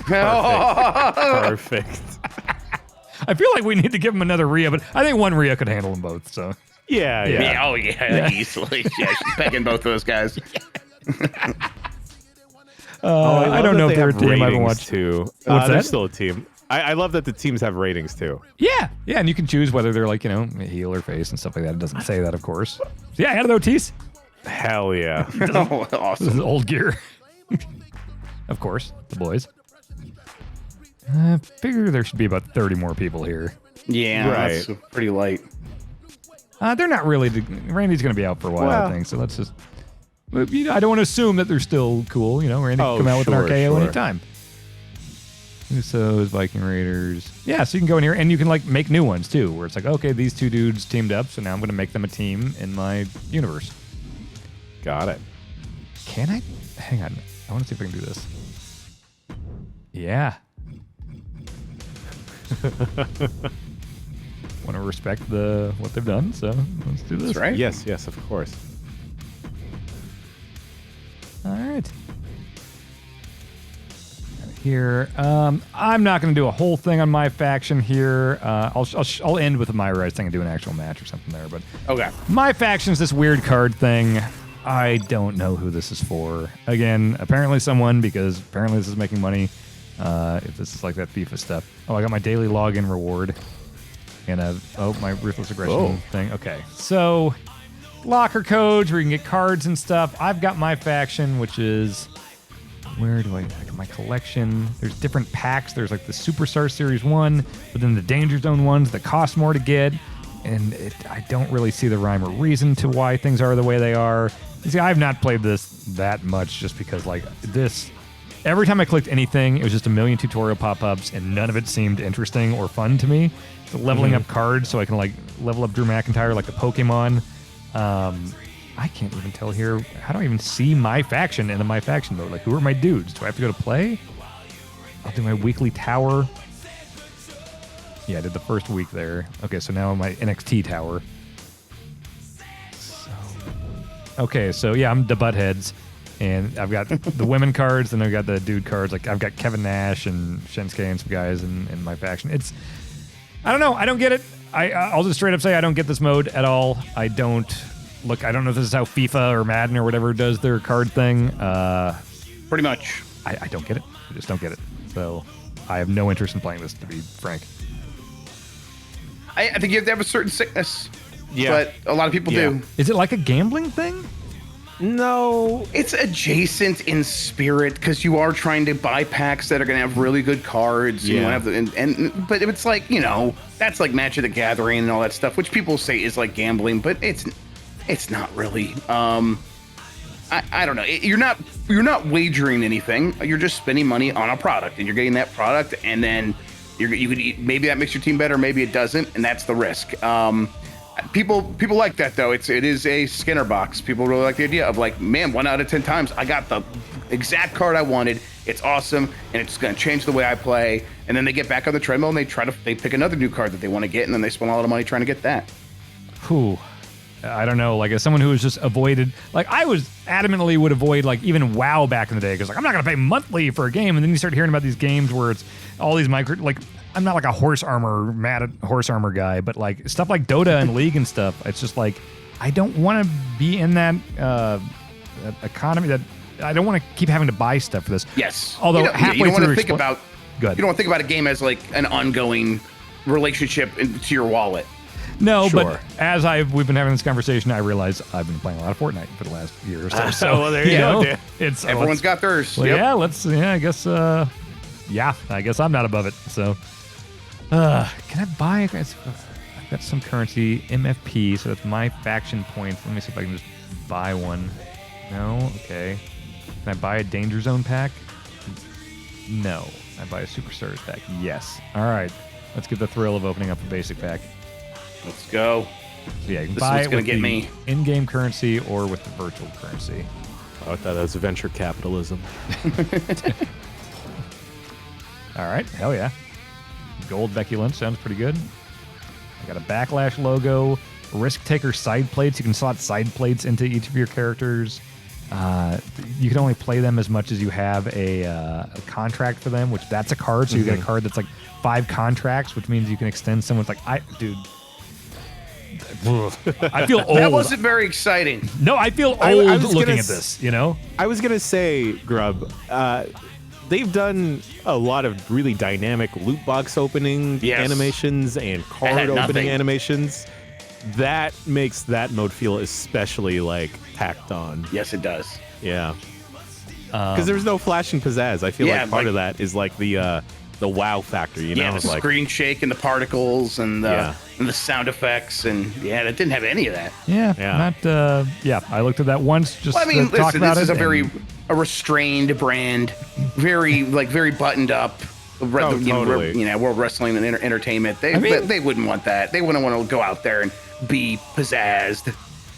Perfect. I feel like we need to give him another Rhea, but I think one Rhea could handle them both. So yeah. Oh yeah, easily. Yeah, she's pegging both of those guys. I don't know if they're a team. I haven't watched too. What's they're that? still a team. I love that the teams have ratings too. Yeah, and you can choose whether they're like heel or face and stuff like that. It doesn't say that, of course. So yeah, added Otis. Hell yeah. Oh, awesome. This is old gear. Of course, the boys. I figure there should be about 30 more people here. Yeah, right. That's pretty light. They're not really. Randy's going to be out for a while, I think. So let's just. I don't want to assume that they're still cool. Randy can come out with an RKO anytime. Usos, Viking Raiders. Yeah, so you can go in here and you can like make new ones too, where it's like, okay, these two dudes teamed up, so now I'm going to make them a team in my universe. Got it. Can I? Hang on. I want to see if I can do this. Yeah. Want to respect what they've done, so let's do this. That's right. Yes, of course. All right. Here, I'm not going to do a whole thing on my faction here. I'll end with my Rise thing and do an actual match or something there. But okay, my faction's this weird card thing. I don't know who this is for. Again, apparently someone, because apparently this is making money. If this is like that FIFA stuff. Oh, I got my daily login reward. And my Ruthless Aggression thing. Okay, so locker codes where you can get cards and stuff. I've got my faction, which is... Where do I get my collection? There's different packs. There's like the Superstar Series 1, but then the Danger Zone ones that cost more to get. And I don't really see the rhyme or reason to why things are the way they are. You see, I've not played this that much just because, like, this... Every time I clicked anything, it was just a million tutorial pop-ups, and none of it seemed interesting or fun to me. So leveling up cards so I can, like, level up Drew McIntyre like the Pokemon. I can't even tell here. How do I even see my faction in the my faction mode? Like, who are my dudes? Do I have to go to play? I'll do my weekly tower. Yeah, I did the first week there. Okay, so now my NXT tower. Okay, so yeah, I'm the Buttheads. And I've got the women cards, and I've got the dude cards. Like, I've got Kevin Nash and Shinsuke and some guys in my faction. I don't know. I don't get it. I'll just straight up say I don't get this mode at all. I don't know if this is how FIFA or Madden or whatever does their card thing. Pretty much. I don't get it. I just don't get it. So I have no interest in playing this, to be frank. I think you have to have a certain sickness. Yeah. But a lot of people do. Is it like a gambling thing? No, it's adjacent in spirit because you are trying to buy packs that are going to have really good cards. Yeah. You have but it's like, that's like Match of the Gathering and all that stuff, which people say is like gambling, but it's not really. I don't know. You're not wagering anything. You're just spending money on a product, and you're getting that product, and then maybe that makes your team better, maybe it doesn't, and that's the risk. People like that though. It is a Skinner box. People really like the idea of like, man, 1 out of 10 times I got the exact card I wanted. It's awesome, and it's going to change the way I play. And then they get back on the treadmill and they pick another new card that they want to get, and then they spend a lot of money trying to get that. Whew. I don't know. Like, as someone who has just avoided, like, I was adamantly would avoid like even WoW back in the day because like I'm not going to pay monthly for a game, and then you start hearing about these games where it's all these I'm not like a mad at horse armor guy, but like stuff like Dota and League and stuff. It's just like, I don't want to be in that economy that I don't want to keep having to buy stuff for this. Yes. Although you don't want to think about good. You don't want to think about a game as like an ongoing relationship to your wallet. No, Sure. but as we've been having this conversation, I realize I've been playing a lot of Fortnite for the last year or so. Well, there you go, dude. It's Everyone's got theirs. Well, Yep. I guess. I guess I'm not above it. So, can I buy? I've got some currency, MFP, so that's my faction points. Let me see if I can just buy one. No, okay. Can I buy a Danger Zone pack? No. I buy a Superstars pack? Yes. All right. Let's get the thrill of opening up a basic pack. Let's go. So yeah, you can This buy one's it gonna with get the me. in-game currency or with the virtual currency. Oh, I thought that was venture capitalism. All right. Hell yeah. Gold Becky Lynch sounds pretty good. I got a Backlash logo, Risk Taker side plates. You can slot side plates into each of your characters. You can only play them as much as you have a contract for them, which that's a card. So you get a card that's like 5 contracts, which means you can extend someone's like, I feel old. That wasn't very exciting. No, I feel old I was looking gonna at this, you know? I was gonna say, Grubb, they've done a lot of really dynamic loot box opening Yes. animations and card had opening nothing. animations. That makes that mode feel especially like tacked on. Yes, it does. Yeah, because there's no flash and pizzazz. I feel Yeah, like part like- of that is like the wow factor. You Yeah, know, the like screen shake and the particles and Yeah. the sound effects and that didn't have any of that. Yeah. Yeah. I looked at that once just Well, I mean, to talk listen, about this is it. a very restrained brand, very buttoned up. Totally. World Wrestling and Entertainment. They mean- they wouldn't want that. They wouldn't want to go out there and be pizzazzed.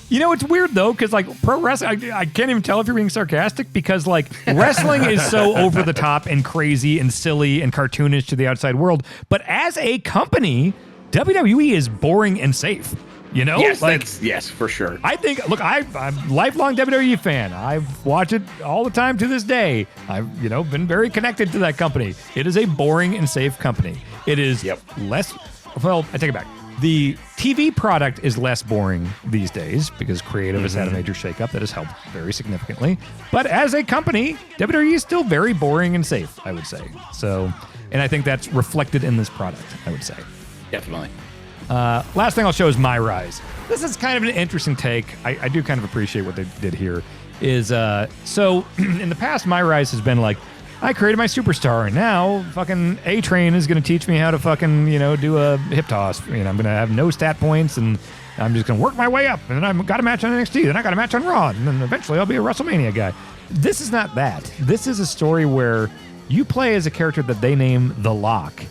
You know, it's weird though, because like pro wrestling, I can't even tell if you're being sarcastic because like wrestling is so over the top and crazy and silly and cartoonish to the outside world. But as a company, WWE is boring and safe. You know, Yes, for sure. I think. Look, I'm a lifelong WWE fan. I've watched it all the time to this day. I've been very connected to that company. It is a boring and safe company. It is less. Well, I take it back. The TV product is less boring these days because creative has had a major shakeup that has helped very significantly. But as a company, WWE is still very boring and safe, I would say. So, and I think that's reflected in this product, I would say. Definitely. Last thing I'll show is My Rise. This is kind of an interesting take. I do kind of appreciate what they did here. So in the past, My Rise has been like, I created my superstar, and now fucking A-Train is going to teach me how to fucking, do a hip toss. I'm going to have no stat points, and I'm just going to work my way up. And then I've got a match on NXT, then I got a match on Raw, and then eventually I'll be a WrestleMania guy. This is not that. This is a story where you play as a character that they name The Lock.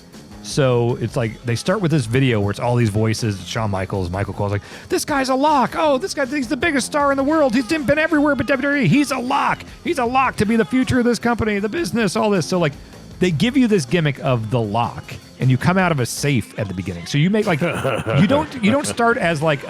So it's like they start with this video where it's all these voices. Shawn Michaels, Michael Cole's like, this guy's a lock. Oh, this guy thinks he's the biggest star in the world. He's been everywhere but WWE. He's a lock. He's a lock to be the future of this company, the business, all this. So like they give you this gimmick of the lock, and you come out of a safe at the beginning. So you make like you don't start as like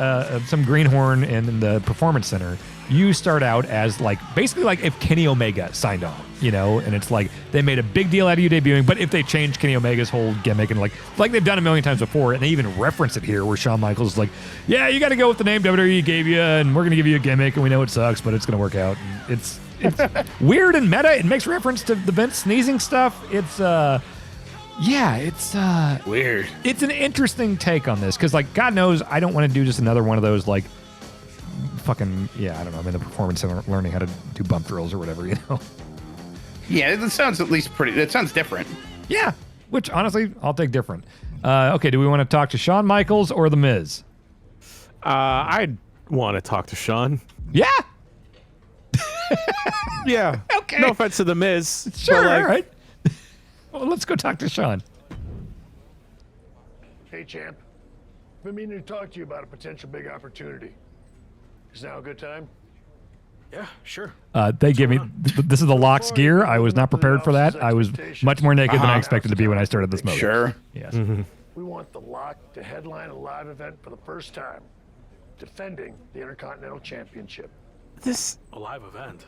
some greenhorn in the performance center. You start out as like basically like if Kenny Omega signed on, and it's like they made a big deal out of you debuting, but if they changed Kenny Omega's whole gimmick and like they've done a million times before, and they even reference it here where Shawn Michaels is like, yeah, you got to go with the name WWE gave you, and we're gonna give you a gimmick, and we know it sucks, but it's gonna work out. And it's weird and meta. It makes reference to the Vince sneezing stuff. It's Weird. It's an interesting take on this because like God knows I don't want to do just another one of those like fucking I don't know. I'm in the performance center learning how to do bump drills or whatever, Yeah, it sounds at least pretty. It sounds different. Yeah, which honestly I'll take different. Okay, do we want to talk to Shawn Michaels or The Miz? I'd want to talk to Shawn. Yeah. Yeah. Okay. No offense to the Miz. Sure. but, like, All right. Well, let's go talk to Shawn. Hey, champ. Been meaning to talk to you about a potential big opportunity. Is now a good time? Yeah, sure. They give me this is the Locks gear. I was not prepared for that. I was much more naked than I expected to be when I started this mode. Sure. Yes. We want the Lock to headline a live event for the first time, defending the Intercontinental Championship. A live event.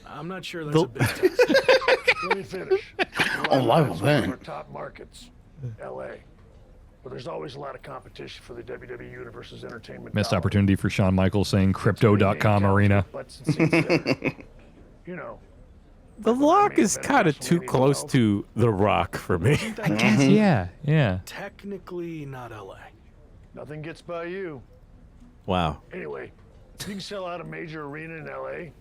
I'm not sure that's a big task. Let me finish. live It's one of event. our top markets, LA. But there's always a lot of competition for the WWE Universe's entertainment. Missed dollar. opportunity for Shawn Michaels saying crypto.com arena. Butts and seats there. You know, The Lock is kind of too close to The Rock for me. I guess, yeah. Technically not LA. Nothing gets by you. Wow. Anyway, if you can sell out a major arena in LA,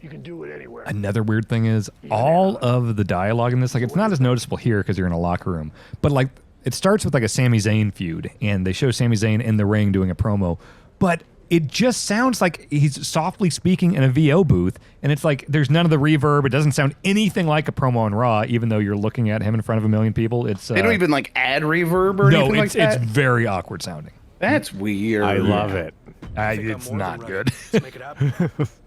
you can do it anywhere. Another weird thing is all of the dialogue in this, like it's not as noticeable here because you're in a locker room, but like it starts with like a Sami Zayn feud and they show Sami Zayn in the ring doing a promo, but it just sounds like he's softly speaking in a VO booth, and it's like there's none of the reverb. It doesn't sound anything like a promo on Raw, even though you're looking at him in front of a million people. It's They don't even like add reverb or anything like that? it's very awkward sounding. That's weird. I love it. It's not good. Let's make it happen.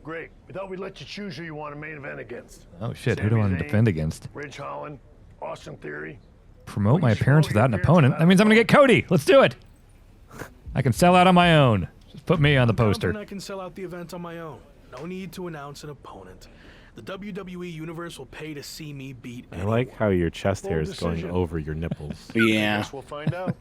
Great. We thought we'd let you choose who you want to main event against. Oh shit, who do I want to Zayn, defend against? Ridge Holland, Austin Theory. Promote my appearance without an opponent. That means I'm gonna get Cody. Let's do it. I can sell out on my own. Just put me on the poster. I can sell out the event on my own. No need to announce an opponent. The WWE Universe will pay to see me beat I like how your chest hair is going over your nipples. Yeah. Guess we'll find out.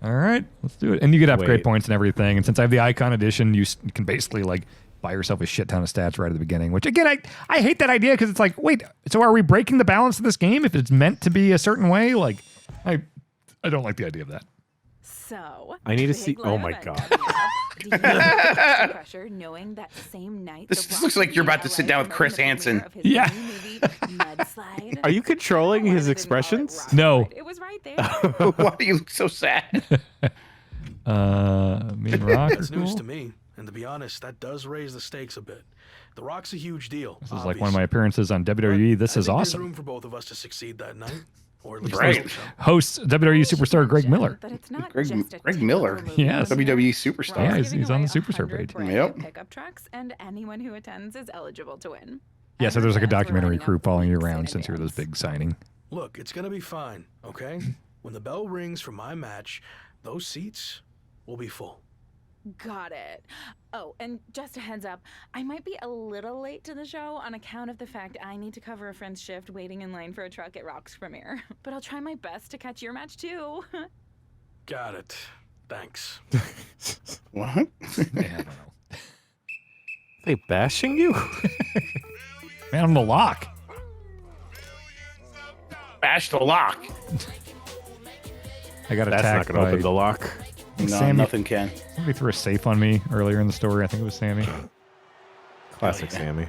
All right, let's do it. And you get upgrade Wait. points and everything. And since I have the Icon Edition, you can basically like buy yourself a shit ton of stats right at the beginning. Which again, I hate that idea because it's like, wait, so are we breaking the balance of this game if it's meant to be a certain way? Like, I don't like the idea of that. So I need to big see. live Oh my event god. coming up. Do you have pressure knowing that same night This The Rock looks like will you're be in about to LA sit down with promoting Chris the premiere Hansen. of his Yeah. new movie, Mudslide? Are you controlling his expressions? No. It was right there. Why do you look so sad? Me and Rock are That's news cool. to me. And to be honest, that does raise the stakes a bit. The Rock's a huge deal. This is like one of my appearances on WWE. This is There's awesome. room for both of us to succeed that night, or at least Right. hope so. Hosts WWE superstar Greg Miller. But it's not Greg- just a Greg typical Miller. movie Yes. premiere. WWE superstar. Yeah, Rock's he's giving on the away Superstar 100 page. brand Yep. new pickup trucks, and anyone who attends is eligible to win. Yeah, so there's like a Fans were documentary lining crew up following you weeks in around since you're this advance. big signing. Look, it's gonna be fine, okay? When the bell rings for my match, those seats will be full. Got it. Oh, and just a heads up, I might be a little late to the show on account of the fact I need to cover a friend's shift waiting in line for a truck at Rock's premiere. But I'll try my best to catch your match too. Got it. Thanks. What? Yeah, I don't know. They bashing you? Man, I'm the lock. Bash the lock. I got That's not attacked going to by open the lock. No, Sammy. nothing can. Somebody threw a safe on me earlier in the story. I think it was Sammy. Classic Sammy.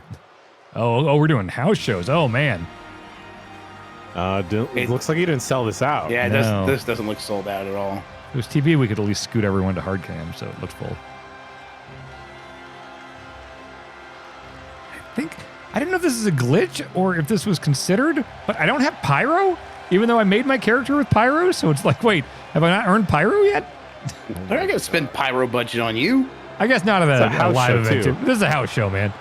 Oh, we're doing house shows. Oh man. It looks like you didn't sell this out. Yeah, No. this doesn't look sold out at all. If it was TV, we could at least scoot everyone to hard cam, so it looks full. I didn't know if this is a glitch or if this was considered, but I don't have pyro, even though I made my character with pyro. So it's like, wait, have I not earned pyro yet? They're not gonna spend pyro budget on you. I guess not at It's a a house live show, event. too. This is a house show, man.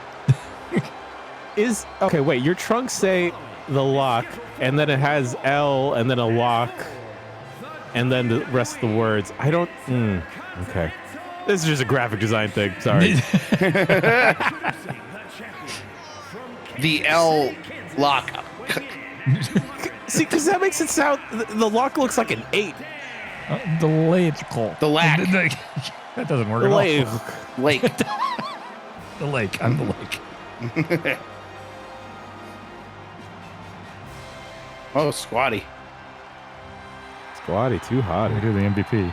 Okay, wait. Your trunks say the lock, and then it has L, and then a lock, and then the rest of the words. I don't. Okay. This is just a graphic design thing. Sorry. The L lock. See, because that makes it sound. The lock looks like an 8. The lake. The lack. That doesn't work The at all. lake. Lake. The lake. I'm the lake. Oh, squatty. Squatty, too hot. We do the MVP.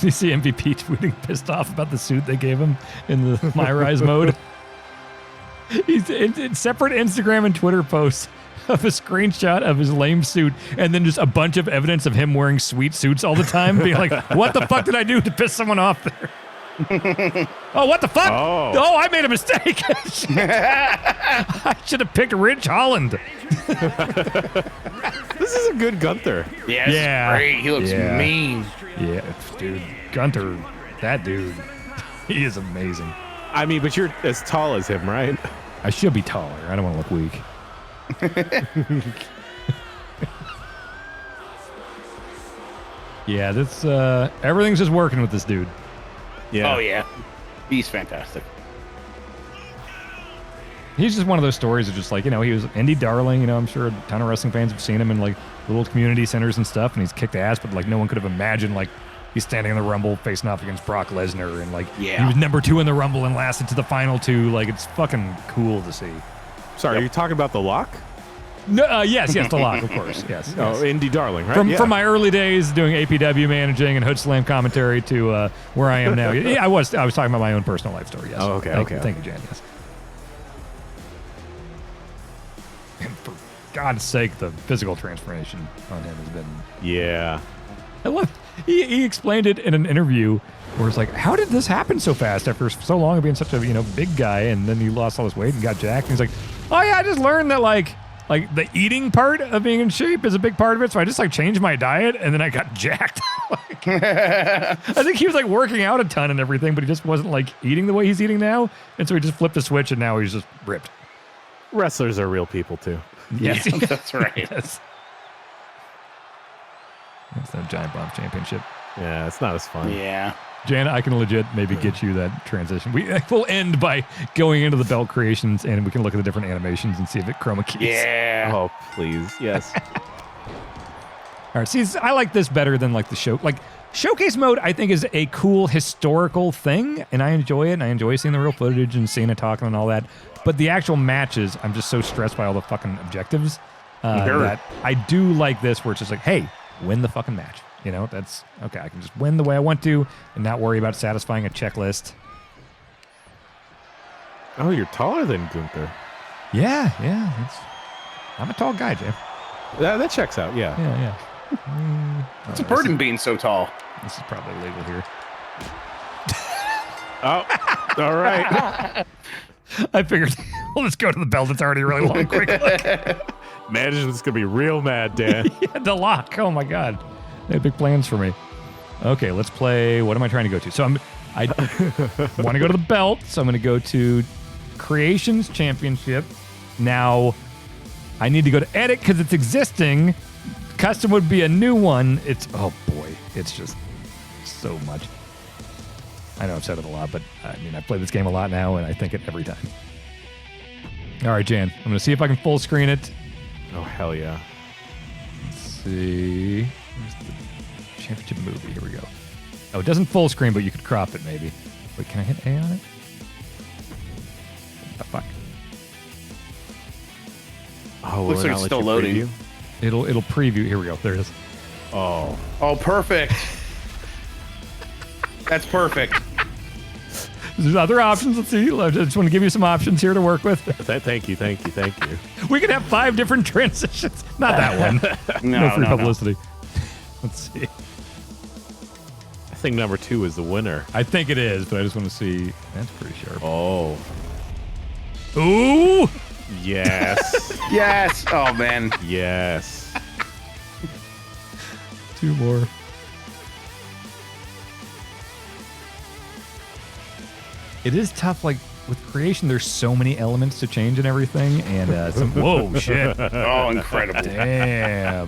You see MVP tweeting pissed off about the suit they gave him in the My Rise mode. He's in separate Instagram and Twitter posts of a screenshot of his lame suit and then just a bunch of evidence of him wearing sweet suits all the time, being like, what the fuck did I do to piss someone off there? Oh, what the fuck? Oh. I made a mistake. I should have picked Ridge Holland. This is a good Gunther. Yeah, this is great. He looks Yeah. mean. Yeah, dude. Gunther, that dude, he is amazing. I mean, but you're as tall as him, right? I should be taller. I don't want to look weak. Yeah, this everything's just working with this dude. Yeah. Oh yeah, he's fantastic. He's just one of those stories of just like, he was an indie darling. I'm sure a ton of wrestling fans have seen him in like little community centers and stuff, and he's kicked ass, but like no one could have imagined like he's standing in the Rumble facing off against Brock Lesnar, and like he was number 2 in the Rumble and lasted to the final 2. Like, it's fucking cool to see. Sorry, are you talking about the lock? No, yes, The Lock, of course. Yes. Oh, yes. Indie Darling, right? From my early days doing APW managing and Hood Slam commentary to where I am now. Yeah, I was talking about my own personal life story. Yes. Oh, okay. Thank you, Jan. Yes. And for God's sake, the physical transformation on him has been. Yeah. I love. He explained it in an interview where it's like, how did this happen so fast after so long of being such a big guy, and then he lost all his weight and got jacked? And he's like, oh yeah, I just learned that like the eating part of being in shape is a big part of it. So I just changed my diet and then I got jacked. I think he was working out a ton and everything, but he just wasn't eating the way he's eating now. And so he just flipped the switch and now he's just ripped. Wrestlers are real people too. Yes, Yeah, that's right. Yes. That's the Giant Bomb Championship. Yeah, it's not as fun. Yeah. Jan, I can legit maybe get you that transition. We'll end by going into the belt creations and we can look at the different animations and see if it chroma keys. Yeah. Oh, please. Yes. All right. See, I like this better than the show. Showcase mode, I think, is a cool historical thing, and I enjoy it, and I enjoy seeing the real footage and seeing it talking and all that. But the actual matches, I'm just so stressed by all the fucking objectives that I do like this, where it's just hey, win the fucking match. That's okay. I can just win the way I want to and not worry about satisfying a checklist. Oh, you're taller than Gunther. Yeah. I'm a tall guy, Jay. That checks out, yeah. Yeah. It's a burden being so tall. This is probably illegal here. Oh, all right. I figured we'll just go to the belt. It's already really long. Quick. Management's going to be real mad, Dan. Yeah, the lock. Oh, my God. They have big plans for me. Okay, let's play. What am I trying to go to? So I want to go to the belt. So I'm going to go to Creations Championship. Now, I need to go to edit because it's existing. Custom would be a new one. Oh boy, it's just so much. I know I've said it a lot, but I've played this game a lot now, and I think it every time. All right, Jan, I'm going to see if I can full screen it. Oh, hell yeah. Let's see. Where's the championship movie? Here we go. Oh, it doesn't full screen, but you could crop it maybe. Wait, can I hit A on it? What the fuck? Oh, Looks like it's still loading. Preview? It'll preview. Here we go. There it is. Oh. Oh, perfect. That's perfect. There's other options. Let's see. I just want to give you some options here to work with. Thank you. We could have 5 different transitions. Not that one. No free publicity. Let's see. I think number 2 is the winner. I think it is, but I just want to see. That's pretty sharp. Oh. Ooh! Yes. Yes. Oh, man. Yes. 2 more. It is tough, with creation, there's so many elements to change and everything, and whoa, shit. Oh, incredible. Damn.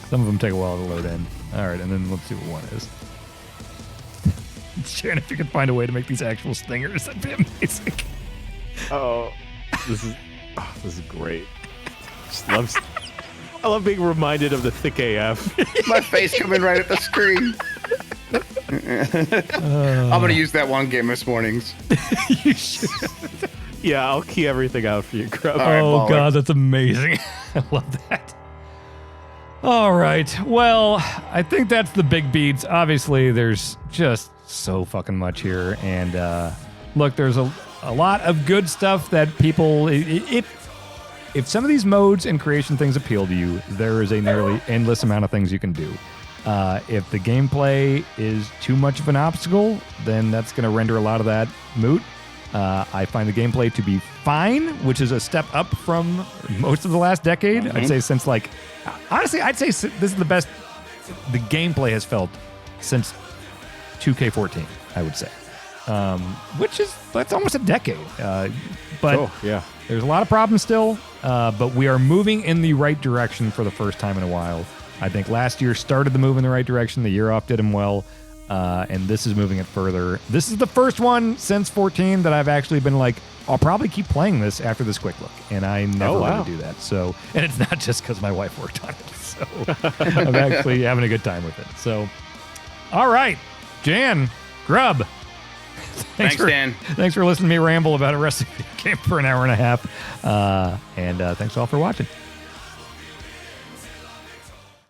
Some of them take a while to load in. All right, and then let's see what one is. Sharon, if you could find a way to make these actual stingers, that'd be amazing. Oh, this is great. I love being reminded of the thick AF. My face coming right at the screen. I'm going to use that one game this mornings. You should. Yeah, I'll key everything out for you, Grubb. All right, Oh, baller. God, that's amazing. I love that. All right. Well, I think that's the big beats. Obviously, there's just so fucking much here. And look, there's a lot of good stuff that people... If some of these modes and creation things appeal to you, there is a nearly endless amount of things you can do. If the gameplay is too much of an obstacle, then that's going to render a lot of that moot. I find the gameplay to be fine, which is a step up from most of the last decade. I'd say since honestly, I'd say this is the best the gameplay has felt since 2K14, I would say. That's almost a decade. But yeah. There's a lot of problems still, but we are moving in the right direction for the first time in a while. I think last year started the move in the right direction. The year off did him well, and this is moving it further. This is the first one since 14 that I've actually been I'll probably keep playing this after this quick look, and I never want to do that. So, and it's not just because my wife worked on it. So I'm actually having a good time with it. So, all right, Jan, Grubb, Thanks, Dan. Thanks for listening to me ramble about a wrestling game for an hour and a half. And thanks all for watching.